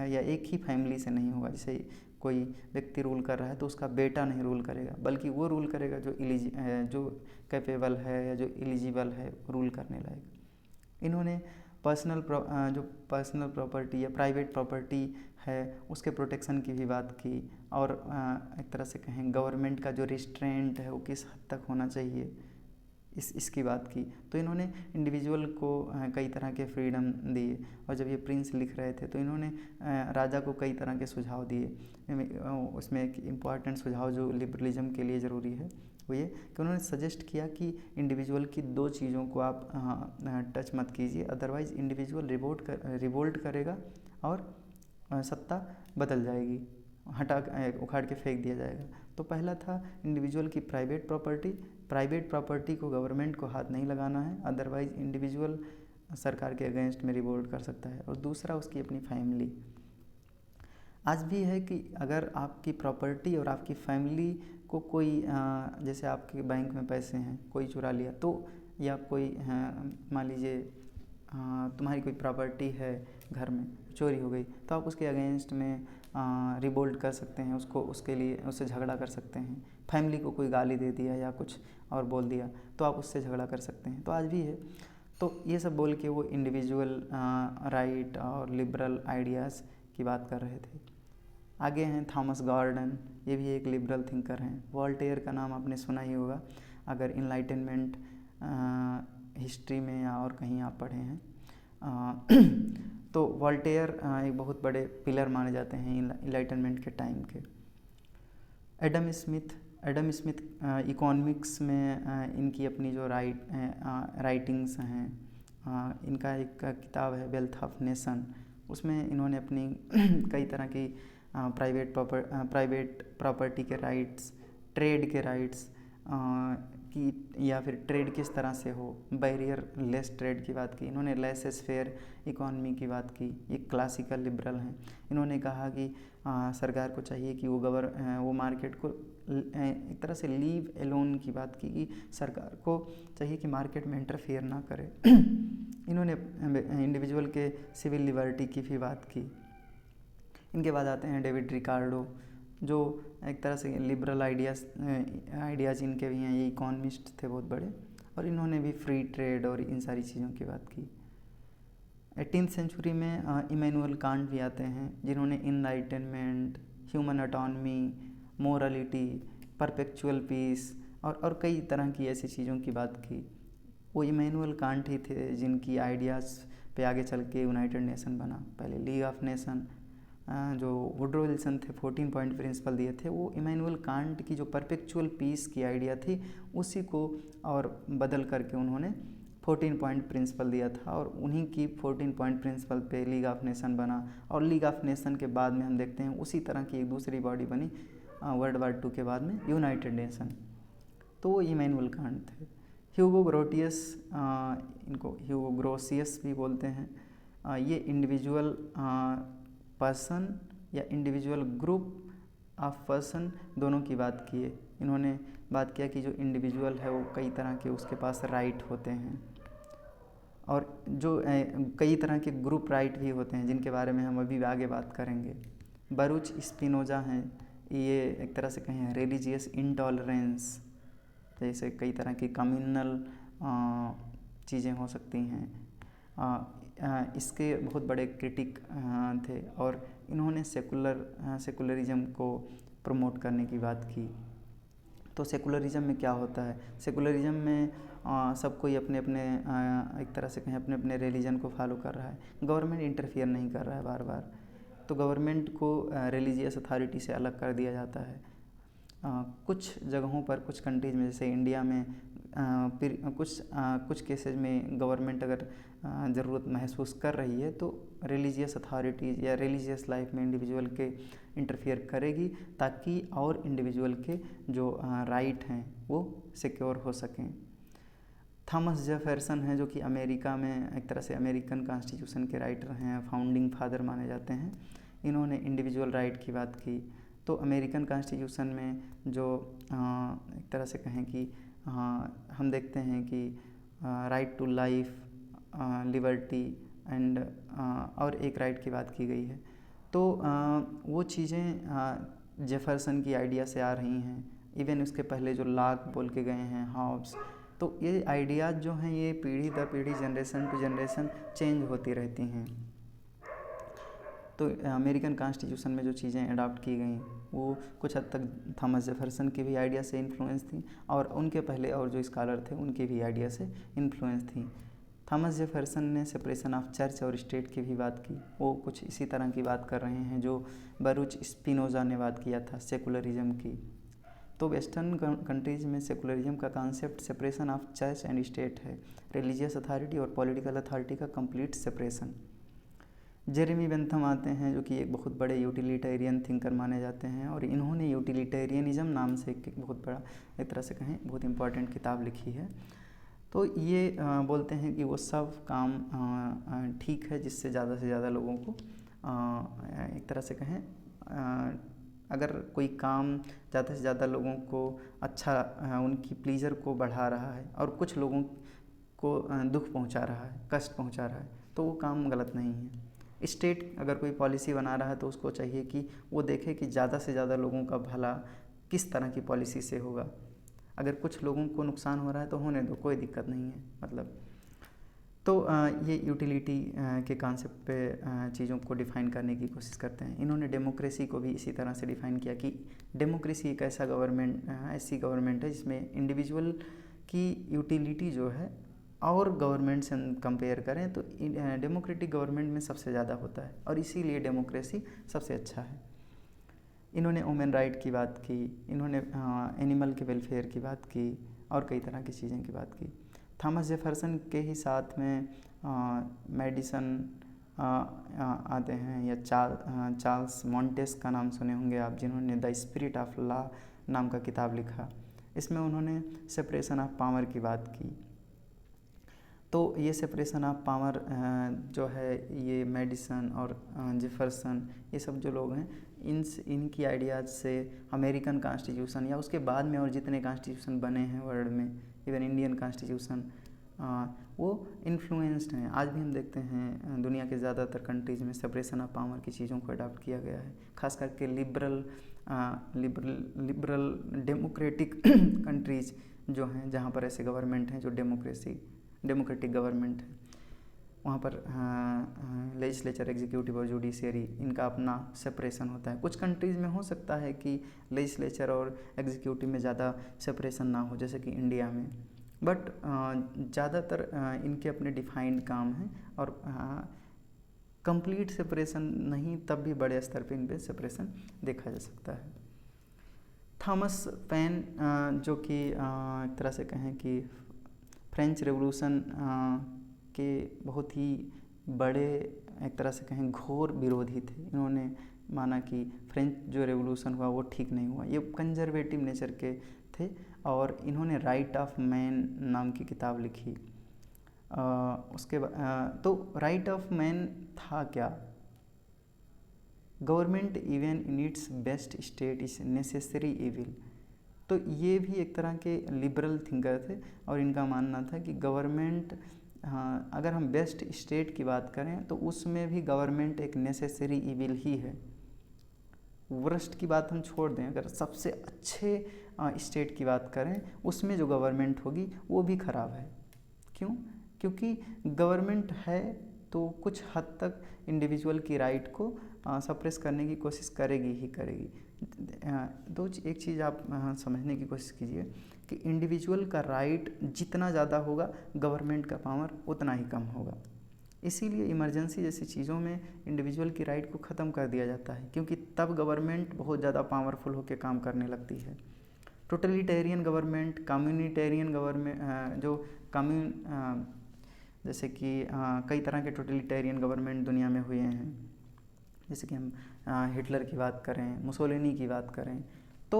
S1: या एक ही फैमिली से नहीं होगा। जैसे कोई व्यक्ति रूल कर रहा है तो उसका बेटा नहीं रूल करेगा, बल्कि वो रूल करेगा जो कैपेबल है या जो एलिजिबल है रूल करने लायक। इन्होंने पर्सनल प्रॉपर्टी या प्राइवेट प्रॉपर्टी है उसके प्रोटेक्शन की भी बात की, और एक तरह से कहें गवर्नमेंट का जो रिस्ट्रेंट है वो किस हद तक होना चाहिए इसकी बात की। तो इन्होंने इंडिविजुअल को कई तरह के फ्रीडम दिए, और जब ये प्रिंस लिख रहे थे तो इन्होंने राजा को कई तरह के सुझाव दिए। उसमें एक इम्पॉर्टेंट सुझाव जो लिबरलिज्म के लिए ज़रूरी है वो ये कि उन्होंने सजेस्ट किया कि इंडिविजुअल की 2 चीज़ों को आप टच मत कीजिए, अदरवाइज़ इंडिविजुअल रिवोल्ट करेगा और सत्ता बदल जाएगी, उखाड़ के फेंक दिया जाएगा। तो पहला था इंडिविजुअल की प्राइवेट प्रॉपर्टी को गवर्नमेंट को हाथ नहीं लगाना है, अदरवाइज इंडिविजुअल सरकार के अगेंस्ट में रिवोल्ट कर सकता है। और दूसरा उसकी अपनी फैमिली। आज भी है कि अगर आपकी प्रॉपर्टी और आपकी फैमिली को कोई जैसे आपके बैंक में पैसे हैं कोई चुरा लिया, तो या कोई मान लीजिए तुम्हारी कोई प्रॉपर्टी है घर में चोरी हो गई, तो आप उसके अगेंस्ट में रिवोल्ट कर सकते हैं, उसके लिए उससे झगड़ा कर सकते हैं। फैमिली को कोई गाली दे दिया या कुछ और बोल दिया तो आप उससे झगड़ा कर सकते हैं। तो आज भी है। तो ये सब बोल के वो इंडिविजुअल राइट और लिबरल आइडियाज़ की बात कर रहे थे। आगे हैं थॉमस गॉर्डन, ये भी एक लिबरल थिंकर हैं। वॉल्टेयर का नाम आपने सुना ही होगा अगर इनलाइटनमेंट हिस्ट्री में या और कहीं आप पढ़े हैं। तो वॉल्टेयर एक बहुत बड़े पिलर माने जाते हैं इनलाइटनमेंट के टाइम के। एडम स्मिथ इकोनॉमिक्स में इनकी अपनी जो राइटिंग्स हैं, इनका एक किताब है वेल्थ ऑफ नेशन, उसमें इन्होंने अपनी कई तरह की प्राइवेट प्रॉपर्टी के राइट्स, ट्रेड के राइट्स की या फिर ट्रेड किस तरह से हो, बैरियर लेस ट्रेड की बात की। इन्होंने लेसेस फेयर इकोनॉमी की बात की। ये क्लासिकल लिबरल हैं। इन्होंने कहा कि सरकार को चाहिए कि वो मार्केट को एक तरह से लीव एलोन की बात की कि सरकार को चाहिए कि मार्केट में इंटरफेयर ना करे। इन्होंने इंडिविजुअल के सिविल लिबर्टी की भी बात की। इनके बाद आते हैं डेविड रिकार्डो, जो एक तरह से लिबरल आइडियाज़ इनके भी हैं। ये इकोनॉमिस्ट थे बहुत बड़े, और इन्होंने भी फ्री ट्रेड और इन सारी चीज़ों की बात की। 18th सेंचुरी में इमैनुअल कांट भी आते हैं, जिन्होंने enlightenment, human autonomy, morality, perpetual peace और कई तरह की ऐसी चीज़ों की बात की। वो इमैनुअल कांट ही थे जिनकी आइडियाज़ पे आगे चल के यूनाइटेड नेशन बना। पहले लीग ऑफ नेशन जो वुड्रो विल्सन थे 14 पॉइंट प्रिंसिपल दिए थे, वो इमैनुअल कांट की जो परपेचुअल पीस की आइडिया थी उसी को और बदल करके उन्होंने 14 पॉइंट प्रिंसिपल दिया था, और उन्हीं की 14 पॉइंट प्रिंसिपल पे लीग ऑफ नेशन बना। और लीग ऑफ नेशन के बाद में हम देखते हैं उसी तरह की एक दूसरी बॉडी बनी वर्ल्ड वार 2 के बाद में, यूनाइटेड नेशन। तो वो इमैनुअल कांट थे। ह्यूगो ग्रोटियस, इनको ह्यूगो ग्रोसियस भी बोलते हैं। ये इंडिविजुअल पर्सन या इंडिविजुअल ग्रुप ऑफ पर्सन दोनों की बात की है। इन्होंने बात किया कि जो इंडिविजुअल है वो कई तरह के उसके पास राइट होते हैं, और जो कई तरह के ग्रुप राइट भी होते हैं, जिनके बारे में हम अभी आगे बात करेंगे। बरूच स्पिनोजा हैं, ये एक तरह से कहें रिलीजियस इंटॉलरेंस, जैसे कई तरह की कम्युनल चीज़ें हो सकती हैं, इसके बहुत बड़े क्रिटिक थे, और इन्होंने सेकुलरिज्म को प्रमोट करने की बात की। तो सेकुलरिज्म में क्या होता है? सेकुलरिज्म में सब कोई अपने अपने एक तरह से कहें अपने अपने रिलीजन को फॉलो कर रहा है, गवर्नमेंट इंटरफियर नहीं कर रहा है बार बार। तो गवर्नमेंट को रिलीजियस अथॉरिटी से अलग कर दिया जाता है। कुछ जगहों पर, कुछ कंट्रीज़ में, जैसे इंडिया में कुछ केसेस में गवर्नमेंट अगर ज़रूरत महसूस कर रही है तो रिलीजियस अथॉरिटीज़ या रिलीजियस लाइफ में इंडिविजुअल के इंटरफियर करेगी, ताकि और इंडिविजुअल के जो राइट हैं वो सिक्योर हो सकें। थॉमस जेफरसन हैं, जो कि अमेरिका में एक तरह से अमेरिकन कॉन्स्टिट्यूशन के राइटर हैं, फाउंडिंग फादर माने जाते हैं। इन्होंने इंडिविजुअल राइट की बात की। तो अमेरिकन कॉन्स्टिट्यूशन में जो एक तरह से कहें कि हम देखते हैं कि right to life, liberty and और एक राइट की बात की गई है। तो वो चीज़ें जेफरसन की आइडिया से आ रही हैं। इवन उसके पहले जो लॉक बोल के गए हैं, हॉब्स, तो ये आइडियाज़ जो हैं ये पीढ़ी दर पीढ़ी, जनरेशन टू जनरेशन चेंज होती रहती हैं। तो अमेरिकन कॉन्स्टिट्यूशन में जो चीज़ें अडॉप्ट की गई वो कुछ हद तक थॉमस जेफरसन की भी आइडिया से इन्फ्लुएंस थी, और उनके पहले और जो स्कॉलर थे उनके भी आइडिया से इन्फ्लुएंस थी। थॉमस जेफरसन ने सेपरेशन ऑफ चर्च और स्टेट की भी बात की। वो कुछ इसी तरह की बात कर रहे हैं जो बरूच स्पिनोजा ने बात किया था सेकुलरिज्म की। तो वेस्टर्न कंट्रीज़ में सेकुलरिज्म का concept separation of church and state है, रिलीजियस अथॉरिटी और पॉलिटिकल अथॉरिटी का कंप्लीट सेपरेशन। जेरेमी बेंथम आते हैं, जो कि एक बहुत बड़े यूटिलिटेरियन थिंकर माने जाते हैं, और इन्होंने यूटिलिटेरियनिज्म नाम से एक बहुत बड़ा, एक तरह से कहें बहुत इम्पॉर्टेंट किताब लिखी है। तो ये बोलते हैं कि वो सब काम ठीक है जिससे ज़्यादा से ज़्यादा लोगों को एक तरह से कहें, अगर कोई काम ज़्यादा से ज़्यादा लोगों को अच्छा, उनकी प्लीजर को बढ़ा रहा है और कुछ लोगों को दुख पहुंचा रहा है, कष्ट पहुंचा रहा है, तो वो काम गलत नहीं है। स्टेट अगर कोई पॉलिसी बना रहा है तो उसको चाहिए कि वो देखे कि ज़्यादा से ज़्यादा लोगों का भला किस तरह की पॉलिसी से होगा। अगर कुछ लोगों को नुकसान हो रहा है तो होने दो, कोई दिक्कत नहीं है मतलब। तो ये यूटिलिटी के कॉन्सेप्ट पे चीज़ों को डिफ़ाइन करने की कोशिश करते हैं। इन्होंने डेमोक्रेसी को भी इसी तरह से डिफ़ाइन किया कि डेमोक्रेसी एक ऐसा ऐसी गवर्नमेंट है जिसमें इंडिविजुअल की यूटिलिटी जो है और गवर्नमेंट से हम कंपेयर करें तो डेमोक्रेटिक गवर्नमेंट में सबसे ज़्यादा होता है, और इसीलिए डेमोक्रेसी सबसे अच्छा है। इन्होंने वुमेन राइट की बात की, इन्होंने एनिमल के वेलफेयर की बात की, और कई तरह की चीज़ें की बात की। थॉमस जेफरसन के ही साथ में मेडिसन आते हैं, या चार्ल्स मॉन्टेस का नाम सुने होंगे आप, जिन्होंने द स्पिरिट ऑफ लॉ नाम का किताब लिखा। इसमें उन्होंने सेपरेशन ऑफ पावर की बात की। तो ये सेपरेशन ऑफ पावर जो है, ये मेडिसन और जेफरसन, ये सब जो लोग हैं, इनकी आइडियाज़ से अमेरिकन कॉन्स्टिट्यूशन या उसके बाद में और जितने कॉन्स्टिट्यूशन बने हैं वर्ल्ड में, इवन इंडियन कॉन्स्टिट्यूशन, वो इन्फ्लुएंस्ड हैं। आज भी हम देखते हैं दुनिया के ज़्यादातर कंट्रीज़ में सेपरेशन ऑफ पावर की चीज़ों को अडॉप्ट किया गया है, खास करके लिबरल डेमोक्रेटिक कंट्रीज़ जो हैं, जहाँ पर ऐसे गवर्नमेंट हैं जो डेमोक्रेटिक गवर्नमेंट है। वहाँ पर लेजिस्लेचर, एग्जीक्यूटिव और जुडिशरी, इनका अपना सेपरेशन होता है। कुछ कंट्रीज़ में हो सकता है कि लेजिस्लेचर और एग्जीक्यूटिव में ज़्यादा सेपरेशन ना हो, जैसे कि इंडिया में, बट ज़्यादातर इनके अपने डिफाइंड काम हैं, और कंप्लीट सेपरेशन नहीं, तब भी बड़े स्तर पे इन पे सेपरेशन देखा जा सकता है। थॉमस पेन, जो कि एक तरह से कहें कि फ्रेंच रेवोल्यूशन के बहुत ही बड़े, एक तरह से कहें घोर विरोधी थे। इन्होंने माना कि फ्रेंच जो रेवोल्यूशन हुआ वो ठीक नहीं हुआ, ये कंजर्वेटिव नेचर के थे, और इन्होंने राइट ऑफ मैन नाम की किताब लिखी। उसके बाद तो राइट ऑफ मैन था क्या? Government even in its best state is necessary evil. तो ये भी एक तरह के लिबरल थिंकर थे, और इनका मानना था कि गवर्नमेंट, अगर हम बेस्ट स्टेट की बात करें तो उसमें भी गवर्नमेंट एक नेसेसरी इविल ही है। वर्स्ट की बात हम छोड़ दें, अगर सबसे अच्छे स्टेट की बात करें, उसमें जो गवर्नमेंट होगी वो भी ख़राब है। क्यों? क्योंकि गवर्नमेंट है तो कुछ हद तक इंडिविजुअल की राइट को सप्रेस करने की कोशिश करेगी ही करेगी। एक चीज़ आप समझने की कोशिश कीजिए कि इंडिविजुअल का राइट जितना ज़्यादा होगा, गवर्नमेंट का पावर उतना ही कम होगा। इसीलिए इमरजेंसी जैसी चीज़ों में इंडिविजुअल की राइट को ख़त्म कर दिया जाता है, क्योंकि तब गवर्नमेंट बहुत ज़्यादा पावरफुल होकर काम करने लगती है। टोटलिटेरियन गवर्नमेंट, कम्युनिटेरियन गवर्नमेंट, जो जैसे कि कई तरह के टोटलिटेरियन गवर्नमेंट दुनिया में हुए हैं, जैसे कि हम हिटलर की बात करें, मुसोलिनी की बात करें, तो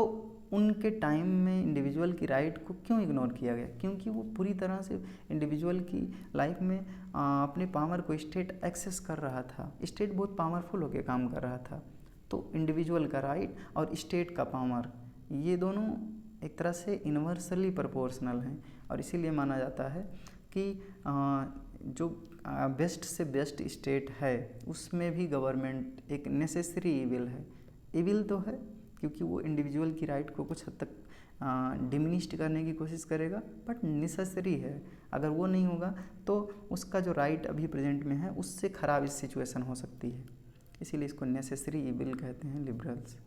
S1: उनके टाइम में इंडिविजुअल की राइट को क्यों इग्नोर किया गया? क्योंकि वो पूरी तरह से इंडिविजुअल की लाइफ में अपने पावर को स्टेट एक्सेस कर रहा था। स्टेट बहुत पावरफुल होकर काम कर रहा था, तो इंडिविजुअल का राइट और स्टेट का पावर, ये दोनों एक तरह से इन्वर्सली प्रोपोर्शनल हैं, और इसीलिए माना जाता है कि जो बेस्ट से बेस्ट स्टेट है उसमें भी गवर्नमेंट एक नेसेसरी इविल है। इविल तो है क्योंकि वो इंडिविजुअल की राइट को कुछ हद तक डिमिनिश्ड करने की कोशिश करेगा, बट नेसेसरी है। अगर वो नहीं होगा तो उसका जो राइट अभी प्रेजेंट में है उससे ख़राब इस सिचुएशन हो सकती है, इसीलिए इसको नेसेसरी इविल कहते हैं लिबरल्स।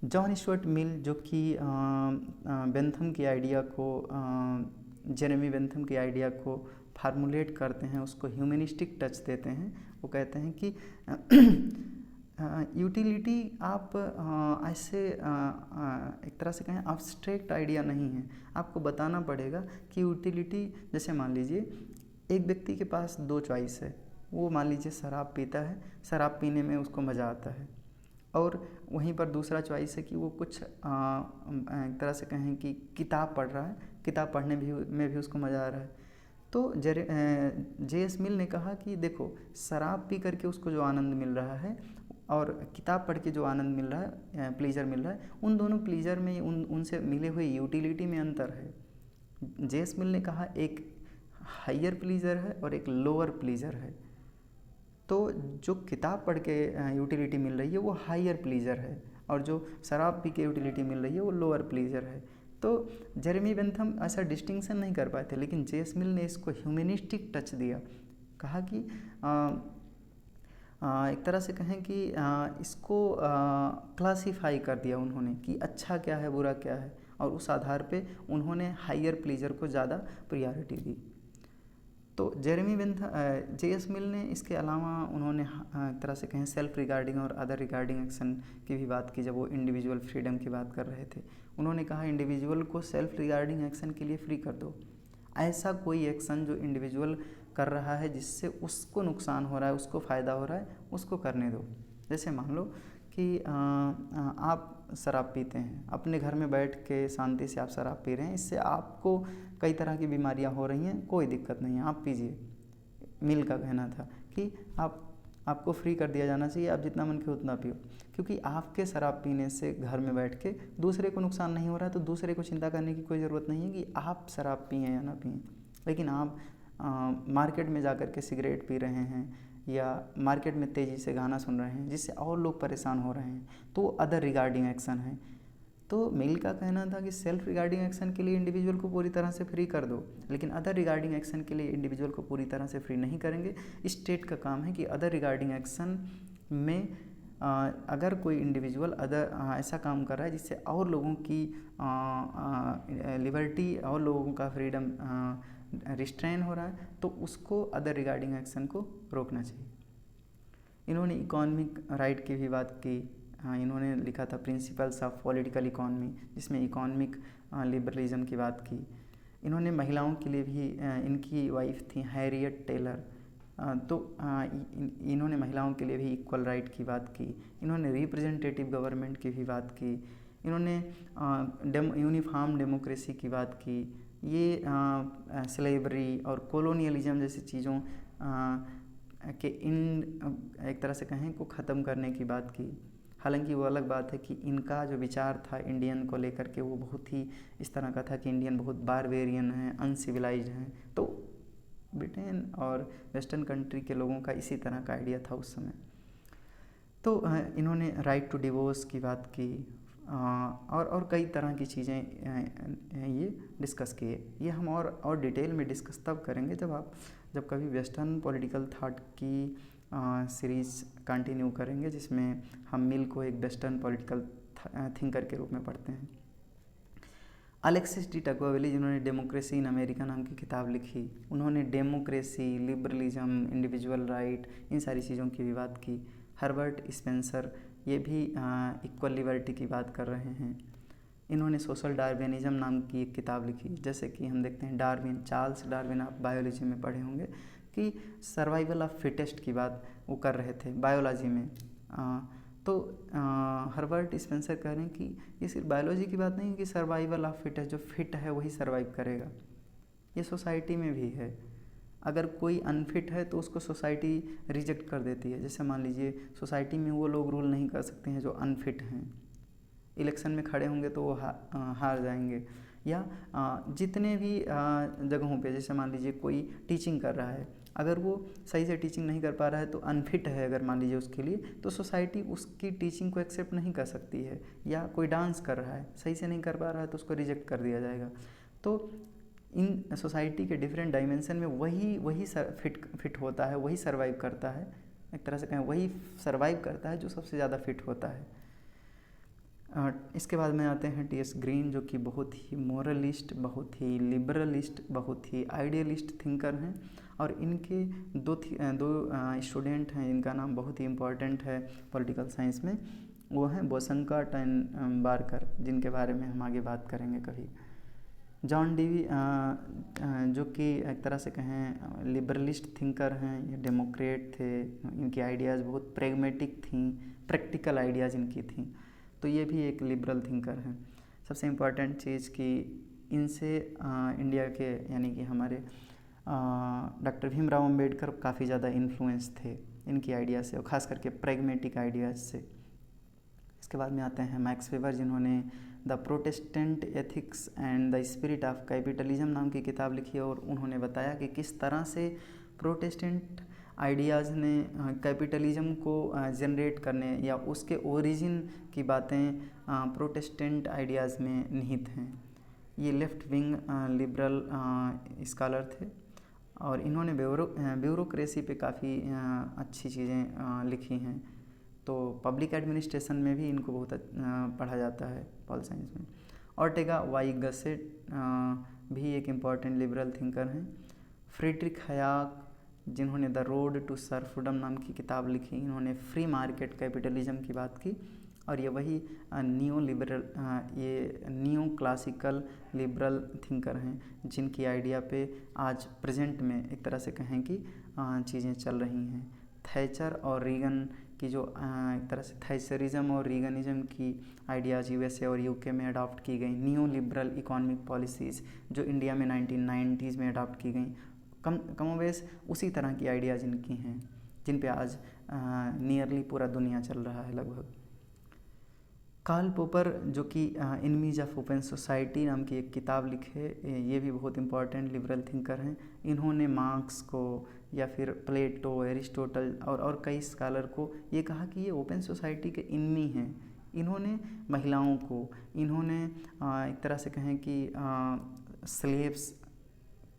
S1: जॉन स्टुअर्ट मिल, जो कि बेंथम की आइडिया को, जेरेमी बेंथम की आइडिया को फार्मुलेट करते हैं, उसको ह्यूमनिस्टिक टच देते हैं। वो कहते हैं कि यूटिलिटी आप ऐसे एक तरह से कहें एब्स्ट्रैक्ट आइडिया नहीं है, आपको बताना पड़ेगा कि यूटिलिटी, जैसे मान लीजिए एक व्यक्ति के पास दो चॉइस है, वो मान लीजिए शराब पीता है, शराब पीने में उसको मज़ा आता है, और वहीं पर दूसरा चॉइस है कि वो कुछ एक तरह से कहें कि किताब पढ़ रहा है, किताब पढ़ने में भी उसको मज़ा आ रहा है। तो जे.एस. मिल ने कहा कि देखो, शराब पी करके उसको जो आनंद मिल रहा है और किताब पढ़ के जो आनंद मिल रहा है, प्लीजर मिल रहा है, उन दोनों प्लीजर में उनसे मिले हुए यूटिलिटी में अंतर है। जे.एस. मिल ने कहा एक हायर प्लीजर है और एक लोअर प्लीजर है। तो जो किताब पढ़ के यूटिलिटी मिल रही है वो हायर प्लीजर है, और जो शराब पी के यूटिलिटी मिल रही है वो लोअर प्लीजर है। तो जेरेमी बेंथम ऐसा डिस्टिंक्शन नहीं कर पाए थे, लेकिन जे.एस. मिल ने इसको ह्यूमनिस्टिक टच दिया। कहा कि एक तरह से कहें कि इसको क्लासीफाई कर दिया उन्होंने कि अच्छा क्या है, बुरा क्या है, और उस आधार पे उन्होंने हायर प्लीजर को ज़्यादा प्रियॉरिटी दी। तो जे.एस. मिल ने इसके अलावा उन्होंने एक तरह से कहें सेल्फ रिगार्डिंग और अदर रिगार्डिंग एक्शन की भी बात की। जब वो इंडिविजुअल फ्रीडम की बात कर रहे थे, उन्होंने कहा इंडिविजुअल को सेल्फ रिगार्डिंग एक्शन के लिए फ्री कर दो। ऐसा कोई एक्शन जो इंडिविजुअल कर रहा है जिससे उसको नुकसान हो रहा है, उसको फ़ायदा हो रहा है, उसको करने दो। जैसे मान लो कि आप शराब पीते हैं, अपने घर में बैठ के शांति से आप शराब पी रहे हैं, इससे आपको कई तरह की बीमारियां हो रही हैं, कोई दिक्कत नहीं है, आप पीजिए। मिल का कहना था कि आपको फ्री कर दिया जाना चाहिए, आप जितना मन के उतना पियो, क्योंकि आपके शराब पीने से घर में बैठ के दूसरे को नुकसान नहीं हो रहा है, तो दूसरे को चिंता करने की कोई ज़रूरत नहीं है कि आप शराब पिएँ या ना पिएँ। लेकिन आप मार्केट में जाकर के सिगरेट पी रहे हैं या मार्केट में तेज़ी से गाना सुन रहे हैं जिससे और लोग परेशान हो रहे हैं, तो अदर रिगार्डिंग एक्शन है। तो मिल का कहना था कि सेल्फ रिगार्डिंग एक्शन के लिए इंडिविजुअल को पूरी तरह से फ्री कर दो, लेकिन अदर रिगार्डिंग एक्शन के लिए इंडिविजुअल को पूरी तरह से फ्री नहीं करेंगे। स्टेट का काम है कि अदर रिगार्डिंग एक्शन में अगर कोई इंडिविजुअल ऐसा काम कर रहा है जिससे और लोगों की लिबर्टी और लोगों का फ्रीडम रिस्ट्रेन हो रहा है, तो उसको अदर रिगार्डिंग एक्शन को रोकना चाहिए। इन्होंने इकोनॉमिक राइट की भी बात की। इन्होंने लिखा था प्रिंसिपल्स ऑफ पॉलिटिकल इकोनॉमी, जिसमें इकोनॉमिक लिबरलिज्म की बात की। इन्होंने महिलाओं के लिए भी, इनकी वाइफ थी हैरियट टेलर, तो इन्होंने महिलाओं के लिए भी इक्वल राइट की बात की। इन्होंने रिप्रेजेंटेटिव गवर्नमेंट की भी बात की। इन्होंने यूनिफॉर्म डेमोक्रेसी की बात की। ये स्लेवरी और कॉलोनियलिज्म जैसी चीज़ों के एक तरह से कहें को ख़त्म करने की बात की। हालांकि वो अलग बात है कि इनका जो विचार था इंडियन को लेकर के वो बहुत ही इस तरह का था कि इंडियन बहुत बारबेरियन हैं, अनसिविलाइज्ड हैं। तो ब्रिटेन और वेस्टर्न कंट्री के लोगों का इसी तरह का आइडिया था उस समय। तो इन्होंने राइट टू डिवोर्स की बात की और कई तरह की चीज़ें ये डिस्कस किए। ये हम और डिटेल में डिस्कस तब करेंगे जब कभी वेस्टर्न पॉलिटिकल थॉट की सीरीज़ कंटिन्यू करेंगे, जिसमें हम मिल को एक वेस्टर्न पॉलिटिकल थिंकर के रूप में पढ़ते हैं। अलेक्सिस डी टॉकवर, जिन्होंने डेमोक्रेसी इन अमेरिका नाम की किताब लिखी, उन्होंने डेमोक्रेसी, लिबरलिज्म, इंडिविजुअल राइट, इन सारी चीज़ों की भी बात की। हर्बर्ट स्पेंसर, ये भी इक्वल लिबर्टी की बात कर रहे हैं। इन्होंने सोशल डार्विनिज्म नाम की एक किताब लिखी। जैसे कि हम देखते हैं डार्विन, चार्ल्स डार्विन, आप बायोलॉजी में पढ़े होंगे कि सर्वाइवल ऑफ फिटेस्ट की बात वो कर रहे थे बायोलॉजी में। तो हर्बर्ट स्पेंसर कह रहे हैं कि ये सिर्फ बायोलॉजी की बात नहीं है कि सर्वाइवल ऑफ फिटेस्ट, जो फिट है वही सर्वाइव करेगा। ये सोसाइटी में भी है। अगर कोई अनफिट है तो उसको सोसाइटी रिजेक्ट कर देती है। जैसे मान लीजिए सोसाइटी में वो लोग रूल नहीं कर सकते हैं जो अनफिट हैं, इलेक्शन में खड़े होंगे तो वो हार जाएंगे। या जितने भी जगहों पे, जैसे मान लीजिए कोई टीचिंग कर रहा है, अगर वो सही से टीचिंग नहीं कर पा रहा है तो अनफिट है अगर मान लीजिए उसके लिए, तो सोसाइटी उसकी टीचिंग को एक्सेप्ट नहीं कर सकती है। या कोई डांस कर रहा है, सही से नहीं कर पा रहा है तो उसको रिजेक्ट कर दिया जाएगा। तो इन सोसाइटी के डिफरेंट डायमेंशन में वही फिट होता है, वही सर्वाइव करता है। एक तरह से कहें वही सर्वाइव करता है जो सबसे ज़्यादा फिट होता है। इसके बाद में आते हैं टी.एस. ग्रीन, जो कि बहुत ही मोरलिस्ट, बहुत ही लिबरलिस्ट, बहुत ही आइडियलिस्ट थिंकर हैं। और इनके दो स्टूडेंट हैं जिनका नाम बहुत ही इम्पोर्टेंट है पॉलिटिकल साइंस में, वो हैं बोसंकाट एंड बारकर, जिनके बारे में हम आगे बात करेंगे कभी। जॉन डीवी जो कि एक तरह से कहें लिबरलिस्ट थिंकर हैं, ये डेमोक्रेट थे। इनकी आइडियाज़ बहुत प्रेगमेटिक थी, प्रैक्टिकल आइडियाज़ इनकी थी, तो ये भी एक लिबरल थिंकर हैं। सबसे इम्पॉर्टेंट चीज़ कि इनसे इंडिया के यानी कि हमारे डॉक्टर भीमराव अंबेडकर काफ़ी ज़्यादा इन्फ्लुएंस थे इनकी आइडियाज़ से, और ख़ास करके प्रेगमेटिक आइडियाज़ से। इसके बाद में आते हैं मैक्स वेबर, जिन्होंने the Protestant ethics and the spirit of capitalism नाम की किताब लिखी, और उन्होंने बताया कि किस तरह से प्रोटेस्टेंट आइडियाज़ ने कैपिटलिज्म को जनरेट करने या उसके ओरिजिन की बातें प्रोटेस्टेंट आइडियाज़ में निहित हैं। ये लेफ़्ट विंग लिबरल स्कॉलर थे, और इन्होंने ब्यूरोक्रेसी पे काफ़ी अच्छी चीज़ें लिखी हैं। तो पब्लिक एडमिनिस्ट्रेशन में भी इनको बहुत पढ़ा जाता है पॉल साइंस में। ऑर्टेगा वाई गसेट भी एक इम्पॉर्टेंट लिबरल थिंकर हैं। फ्रीडरिक हैयाक, जिन्होंने द रोड टू सर्फडम नाम की किताब लिखी, इन्होंने फ्री मार्केट कैपिटलिज्म की बात की, और ये वही नियो क्लासिकल लिबरल थिंकर हैं जिनकी आइडिया पे आज प्रेजेंट में एक तरह से कहें कि चीज़ें चल रही हैं। थैचर और रीगन की जो एक तरह से थैचरिज्म और रीगनिज्म की आइडियाज़ यूएसए और यूके में अडॉप्ट की गई, नियो लिबरल इकोनॉमिक पॉलिसीज़ जो इंडिया में 1990s में अडॉप्ट की गई, कमोवेश उसी तरह की आइडियाज़ इनकी हैं जिन पे आज नियरली पूरा दुनिया चल रहा है लगभग। कार्ल पोपर, जो कि एनिमीज ऑफ ओपन सोसाइटी नाम की एक किताब लिखे, ये भी बहुत इम्पॉर्टेंट लिबरल थिंकर हैं। इन्होंने मार्क्स को या फिर प्लेटो, एरिस्टोटल और कई स्कॉलर को ये कहा कि ये ओपन सोसाइटी के इनमी हैं। इन्होंने महिलाओं को, इन्होंने एक तरह से कहें कि स्लेव्स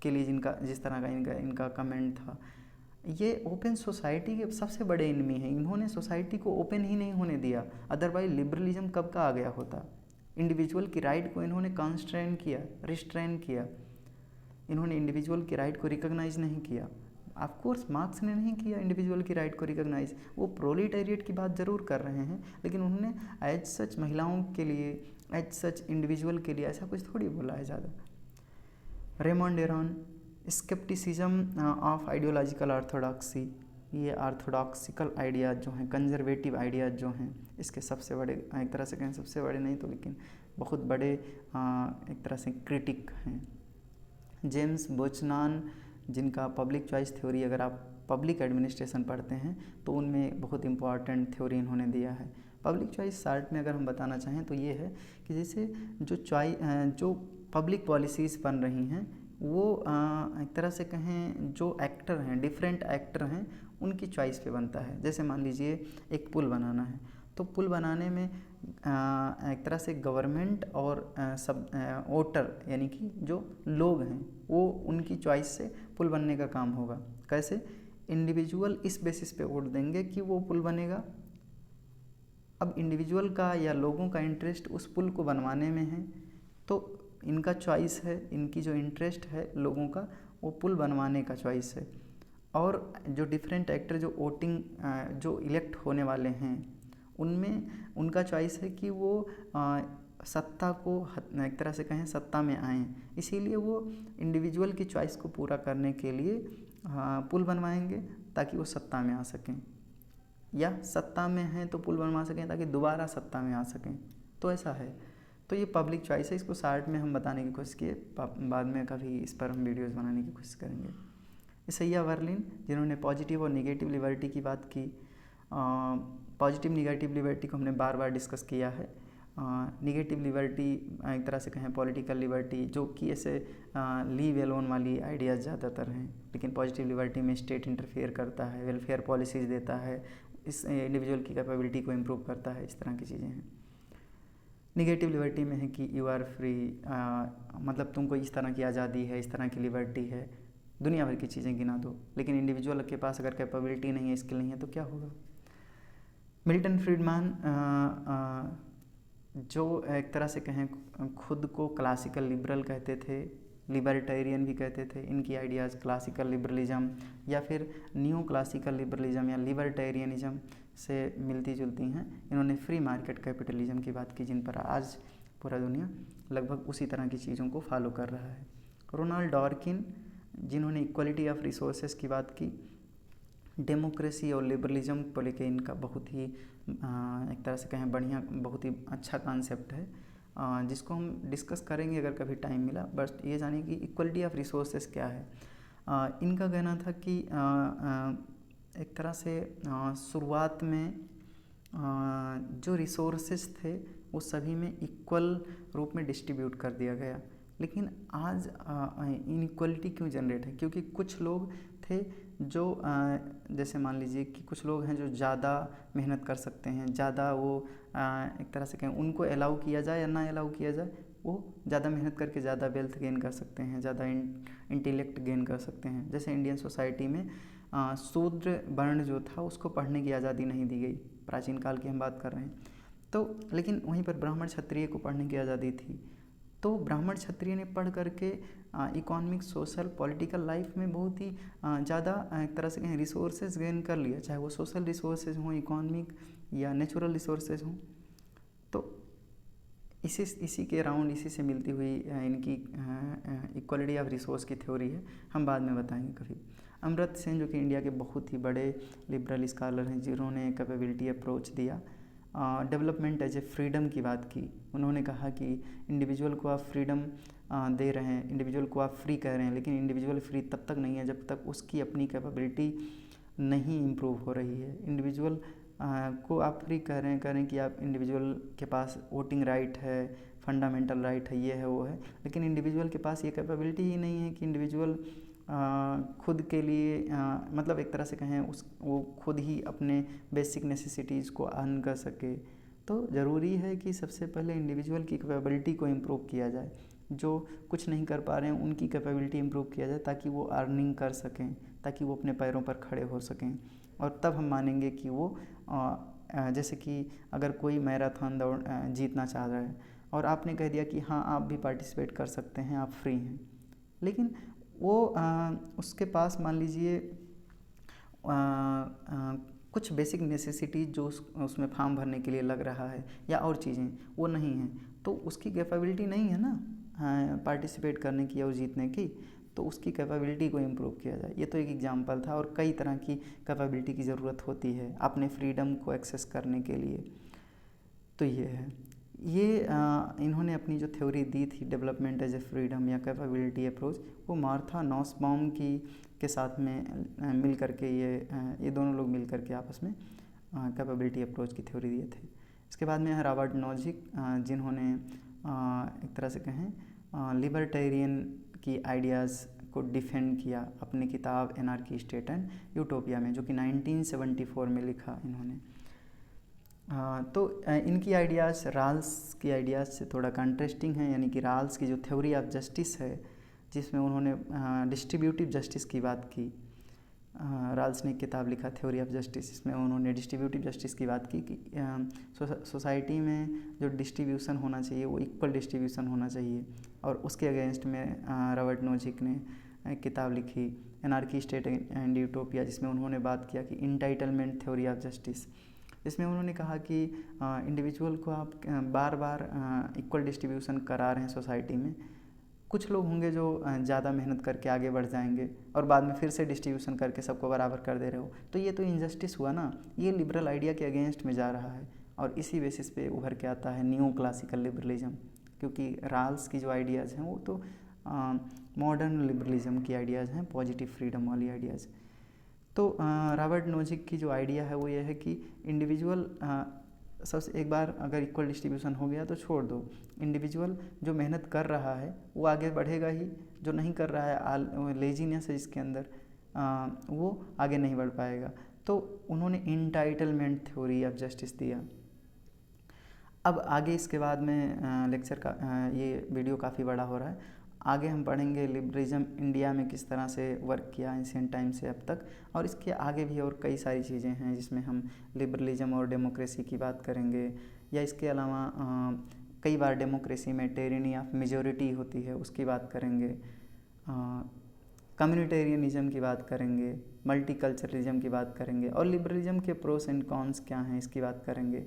S1: के लिए जिस तरह का इनका कमेंट था, ये ओपन सोसाइटी के सबसे बड़े इनमी हैं। इन्होंने सोसाइटी को ओपन ही नहीं होने दिया, अदरवाइज लिबरलिज्म कब का आ गया होता। इंडिविजुअल की राइट को इन्होंने कॉन्स्ट्रेन किया, रिस्ट्रेन किया, इन्होंने इंडिविजुअल की राइट को रिकॉग्नाइज नहीं किया। ऑफ कोर्स मार्क्स ने नहीं किया इंडिविजुअल की राइट को रिकॉग्नाइज, वो प्रोलेटारिएट की बात ज़रूर कर रहे हैं, लेकिन उन्होंने एज सच महिलाओं के लिए, एज सच इंडिविजुअल के लिए ऐसा कुछ थोड़ी बोला है ज़्यादा। Raymond Aaron, scepticism of ideological orthodoxy, ये ऑर्थोडॉक्सिकल आइडियाज़ जो हैं, कंजर्वेटिव आइडियाज़ जो हैं, इसके सबसे बड़े, एक तरह से कहें सबसे बड़े नहीं तो लेकिन बहुत बड़े एक तरह से क्रिटिक हैं। जेम्स बोचनान, जिनका पब्लिक चॉइस थ्योरी, अगर आप पब्लिक एडमिनिस्ट्रेशन पढ़ते हैं तो उनमें बहुत इंपॉर्टेंट थ्योरी इन्होंने दिया है। पब्लिक चॉइस शार्ट में अगर हम बताना चाहें तो ये है कि जैसे जो पब्लिक पॉलिसीज़ बन रही हैं वो एक तरह से कहें जो एक्टर हैं, डिफरेंट एक्टर हैं, उनकी चॉइस पे बनता है। जैसे मान लीजिए एक पुल बनाना है, तो पुल बनाने में एक तरह से गवर्नमेंट और सब वोटर यानी कि जो लोग हैं वो उनकी चॉइस से पुल बनने का काम होगा। कैसे? इंडिविजुअल इस बेसिस पे वोट देंगे कि वो पुल बनेगा। अब इंडिविजुअल का या लोगों का इंटरेस्ट उस पुल को बनवाने में है, तो इनका चॉइस है, इनकी जो इंटरेस्ट है लोगों का, वो पुल बनवाने का चॉइस है। और जो डिफरेंट एक्टर जो वोटिंग जो इलेक्ट होने वाले हैं उनमें उनका चॉइस है कि वो सत्ता को एक तरह से कहें सत्ता में आएँ, इसीलिए वो इंडिविजुअल की चॉइस को पूरा करने के लिए पुल बनवाएंगे ताकि वो सत्ता में आ सकें, या सत्ता में हैं तो पुल बनवा सकें ताकि दोबारा सत्ता में आ सकें। तो ऐसा है। तो ये पब्लिक चॉइस है, इसको शार्ट में हम बताने की कोशिश किए, बाद में कभी इस पर हम वीडियोस बनाने की कोशिश करेंगे। इसैया वर्लिन, जिन्होंने पॉजिटिव और निगेटिव लिबर्टी की बात की। पॉजिटिव निगेटिव लिबर्टी को हमने बार बार डिस्कस किया है। निगेटिव लिबर्टी एक तरह से कहें पॉलिटिकल लिबर्टी, जो कि ऐसे लीव एलोन वाली आइडियाज़ ज़्यादातर हैं, लेकिन पॉजिटिव लिबर्टी में स्टेट इंटरफेयर करता है, वेलफेयर पॉलिसीज़ देता है, इस इंडिविजुअल की कैपेबिलिटी को इम्प्रूव करता है, इस तरह की चीज़ें हैं। निगेटिव लिबर्टी में है कि यू आर फ्री, मतलब तुमको इस तरह की आज़ादी है, इस तरह की लिबर्टी है, दुनिया भर की चीज़ें गिना दो, लेकिन इंडिविजुअल के पास अगर कैपेबिलिटी नहीं है, स्किल नहीं है, तो क्या होगा। मिल्टन फ्रीडमैन, जो एक तरह से कहें खुद को क्लासिकल लिबरल कहते थे, लिबर्टेरियन भी कहते थे, इनकी आइडियाज़ क्लासिकल लिबरलिज्म या फिर न्यू क्लासिकल लिबरलिज्म या लिबर्टेरियनिज्म से मिलती जुलती हैं। इन्होंने फ्री मार्केट कैपिटलिज्म की बात की, जिन पर आज पूरा दुनिया लगभग उसी तरह की चीज़ों को फॉलो कर रहा है। रोनाल्ड डॉर्किन, जिन्होंने इक्वलिटी ऑफ रिसोर्सेज की बात की, डेमोक्रेसी और लिबरलिज्म को लेके इनका बहुत ही एक तरह से कहें बढ़िया, बहुत ही अच्छा कॉन्सेप्ट है, जिसको हम डिस्कस करेंगे अगर कभी टाइम मिला। बस ये जानिए कि इक्वलिटी ऑफ रिसोर्सेज क्या है। इनका कहना था कि एक तरह से शुरुआत में जो रिसोर्सेज थे वो सभी में इक्वल रूप में डिस्ट्रीब्यूट कर दिया गया, लेकिन आज इनइक्वलिटी क्यों जनरेट है? क्योंकि कुछ लोग थे जो जैसे मान लीजिए कि कुछ लोग हैं जो ज़्यादा मेहनत कर सकते हैं, ज़्यादा वो एक तरह से कहें उनको अलाउ किया जाए या ना अलाउ किया जाए, वो ज़्यादा मेहनत करके ज़्यादा वेल्थ गेन कर सकते हैं, ज़्यादा इंटेलेक्ट गेन कर सकते हैं। जैसे इंडियन सोसाइटी में शूद्र वर्ण जो था उसको पढ़ने की आज़ादी नहीं दी गई, प्राचीन काल की हम बात कर रहे हैं। तो लेकिन वहीं पर ब्राह्मण क्षत्रिय को पढ़ने की आज़ादी थी। तो ब्राह्मण क्षत्रिय ने पढ़ करके इकोनॉमिक, सोशल, पॉलिटिकल लाइफ में बहुत ही ज़्यादा एक तरह से कहें रिसोर्सेज गेन कर लिया, चाहे वो सोशल रिसोर्सेज हों, इकोनॉमिक या नेचुरल रिसोर्सेज हों। तो इसी के अराउंड, इसी से मिलती हुई इनकी इक्वलिटी ऑफ रिसोर्स की थ्योरी है, हम बाद में बताएंगे कभी। अमर्त्य सेन, जो कि इंडिया के बहुत ही बड़े लिबरल स्कॉलर हैं, जिन्होंने कैपेबिलिटी अप्रोच दिया, डेवलपमेंट एज ए फ्रीडम की बात की। उन्होंने कहा कि इंडिविजुअल को आप फ्रीडम दे रहे हैं, इंडिविजुअल को आप फ्री कह रहे हैं, लेकिन इंडिविजुअल फ्री तब तक नहीं है जब तक उसकी अपनी कैपेबिलिटी नहीं इम्प्रूव हो रही है। इंडिविजुअल को आप फ्री कह रहे हैं कि आप इंडिविजुअल के पास वोटिंग राइट है, फंडामेंटल राइट है, ये है वो है, लेकिन इंडिविजुअल के पास ये कैपेबिलिटी ही नहीं है कि इंडिविजुअल खुद के लिए मतलब एक तरह से कहें वो खुद ही अपने बेसिक नेसेसिटीज़ को अर्न कर सके। तो ज़रूरी है कि सबसे पहले इंडिविजुअल की कैपेबिलिटी को इम्प्रूव किया जाए, जो कुछ नहीं कर पा रहे हैं उनकी कैपेबिलिटी इम्प्रूव किया जाए, ताकि वो अर्निंग कर सकें, ताकि वो अपने पैरों पर खड़े हो सकें। और तब हम मानेंगे कि वो जैसे कि अगर कोई मैराथन दौड़ जीतना चाह रहा है और आपने कह दिया कि हाँ आप भी पार्टिसिपेट कर सकते हैं, आप फ्री हैं, लेकिन वो उसके पास मान लीजिए कुछ बेसिक नेसेसिटीज जो उसमें फॉर्म भरने के लिए लग रहा है या और चीज़ें वो नहीं हैं, तो उसकी कैपेबिलिटी नहीं है ना पार्टिसिपेट करने की और जीतने की, तो उसकी कैपेबिलिटी को इम्प्रूव किया जाए। ये तो एक एग्जांपल था, और कई तरह की कैपेबिलिटी की ज़रूरत होती है अपने फ्रीडम को एक्सेस करने के लिए। तो ये है, ये इन्होंने अपनी जो थ्योरी दी थी डेवलपमेंट एज ए फ्रीडम या कैपेबिलिटी अप्रोच, वो मार्था नॉसबाउम के साथ में मिल करके ये दोनों लोग मिल करके आपस में कैपेबिलिटी अप्रोच की थ्योरी दिए थे। इसके बाद में है रॉबर्ट नोजिक, जिन्होंने एक तरह से कहें लिबर्टेरियन की आइडियाज़ को डिफेंड किया अपनी किताब एनार्की, स्टेट एंड यूटोपिया में, जो कि 1974 में लिखा इन्होंने। तो इनकी आइडियाज़ राल्स की आइडियाज़ से थोड़ा कंट्रास्टिंग है, यानी कि राल्स की जो थ्योरी ऑफ जस्टिस है, जिसमें उन्होंने डिस्ट्रीब्यूटिव जस्टिस की बात की। राल्स ने एक किताब लिखा थ्योरी ऑफ जस्टिस, इसमें उन्होंने डिस्ट्रीब्यूटिव जस्टिस की बात की कि सोसाइटी में जो डिस्ट्रीब्यूशन होना चाहिए वो इक्वल डिस्ट्रीब्यूशन होना चाहिए। और उसके अगेंस्ट में रॉबर्ट नोजिक ने एक किताब लिखी एनार्की, स्टेट एंड यूटोपिया, जिसमें उन्होंने बात किया कि इंटाइटलमेंट थ्योरी ऑफ जस्टिस। इसमें उन्होंने कहा कि इंडिविजुअल को आप बार बार इक्वल डिस्ट्रीब्यूशन करा रहे हैं सोसाइटी में, कुछ लोग होंगे जो ज़्यादा मेहनत करके आगे बढ़ जाएंगे और बाद में फिर से डिस्ट्रीब्यूशन करके सबको बराबर कर दे रहे हो, तो ये तो इनजस्टिस हुआ ना। ये लिबरल आइडिया के अगेंस्ट में जा रहा है, और इसी बेसिस पे उभर के आता है न्यू क्लासिकल लिबरलिज्म, क्योंकि राल्स की जो आइडियाज़ हैं वो तो मॉडर्न लिबरलिज्म की आइडियाज़ हैं, पॉजिटिव फ्रीडम वाली आइडियाज़। तो रॉबर्ट नोजिक की जो आइडिया है वो ये है कि इंडिविजुअल सबसे एक बार अगर इक्वल डिस्ट्रीब्यूशन हो गया तो छोड़ दो, इंडिविजुअल जो मेहनत कर रहा है वो आगे बढ़ेगा ही, जो नहीं कर रहा है लेजीनेस है जिसके अंदर वो आगे नहीं बढ़ पाएगा। तो उन्होंने इंटाइटलमेंट थ्योरी ऑफ जस्टिस दिया। अब आगे इसके बाद में लेक्चर का ये वीडियो काफ़ी बड़ा हो रहा है, आगे हम पढ़ेंगे लिबरलिज्म इंडिया में किस तरह से वर्क किया एंशिएंट टाइम से अब तक, और इसके आगे भी और कई सारी चीज़ें हैं जिसमें हम लिबरलिज्म और डेमोक्रेसी की बात करेंगे, या इसके अलावा कई बार डेमोक्रेसी में टेरिनी ऑफ मेजॉरिटी होती है उसकी बात करेंगे, कम्युनिटेरियनिज्म की बात करेंगे, मल्टीकल्चरलिज्म की बात करेंगे, और लिबरलिज्म के प्रोस एंड कॉन्स क्या हैं इसकी बात करेंगे।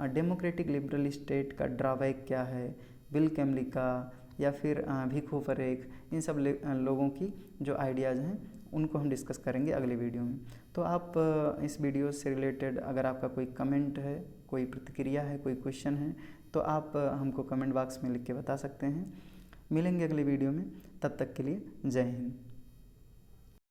S1: डेमोक्रेटिक लिबरल स्टेट का ड्राबैक क्या है, बिल कैमली का या फिर भिखो परेख, इन सब लोगों की जो आइडियाज़ हैं उनको हम डिस्कस करेंगे अगले वीडियो में। तो आप इस वीडियो से रिलेटेड अगर आपका कोई कमेंट है, कोई प्रतिक्रिया है, कोई क्वेश्चन है, तो आप हमको कमेंट बॉक्स में लिख के बता सकते हैं। मिलेंगे अगले वीडियो में, तब तक के लिए जय हिंद।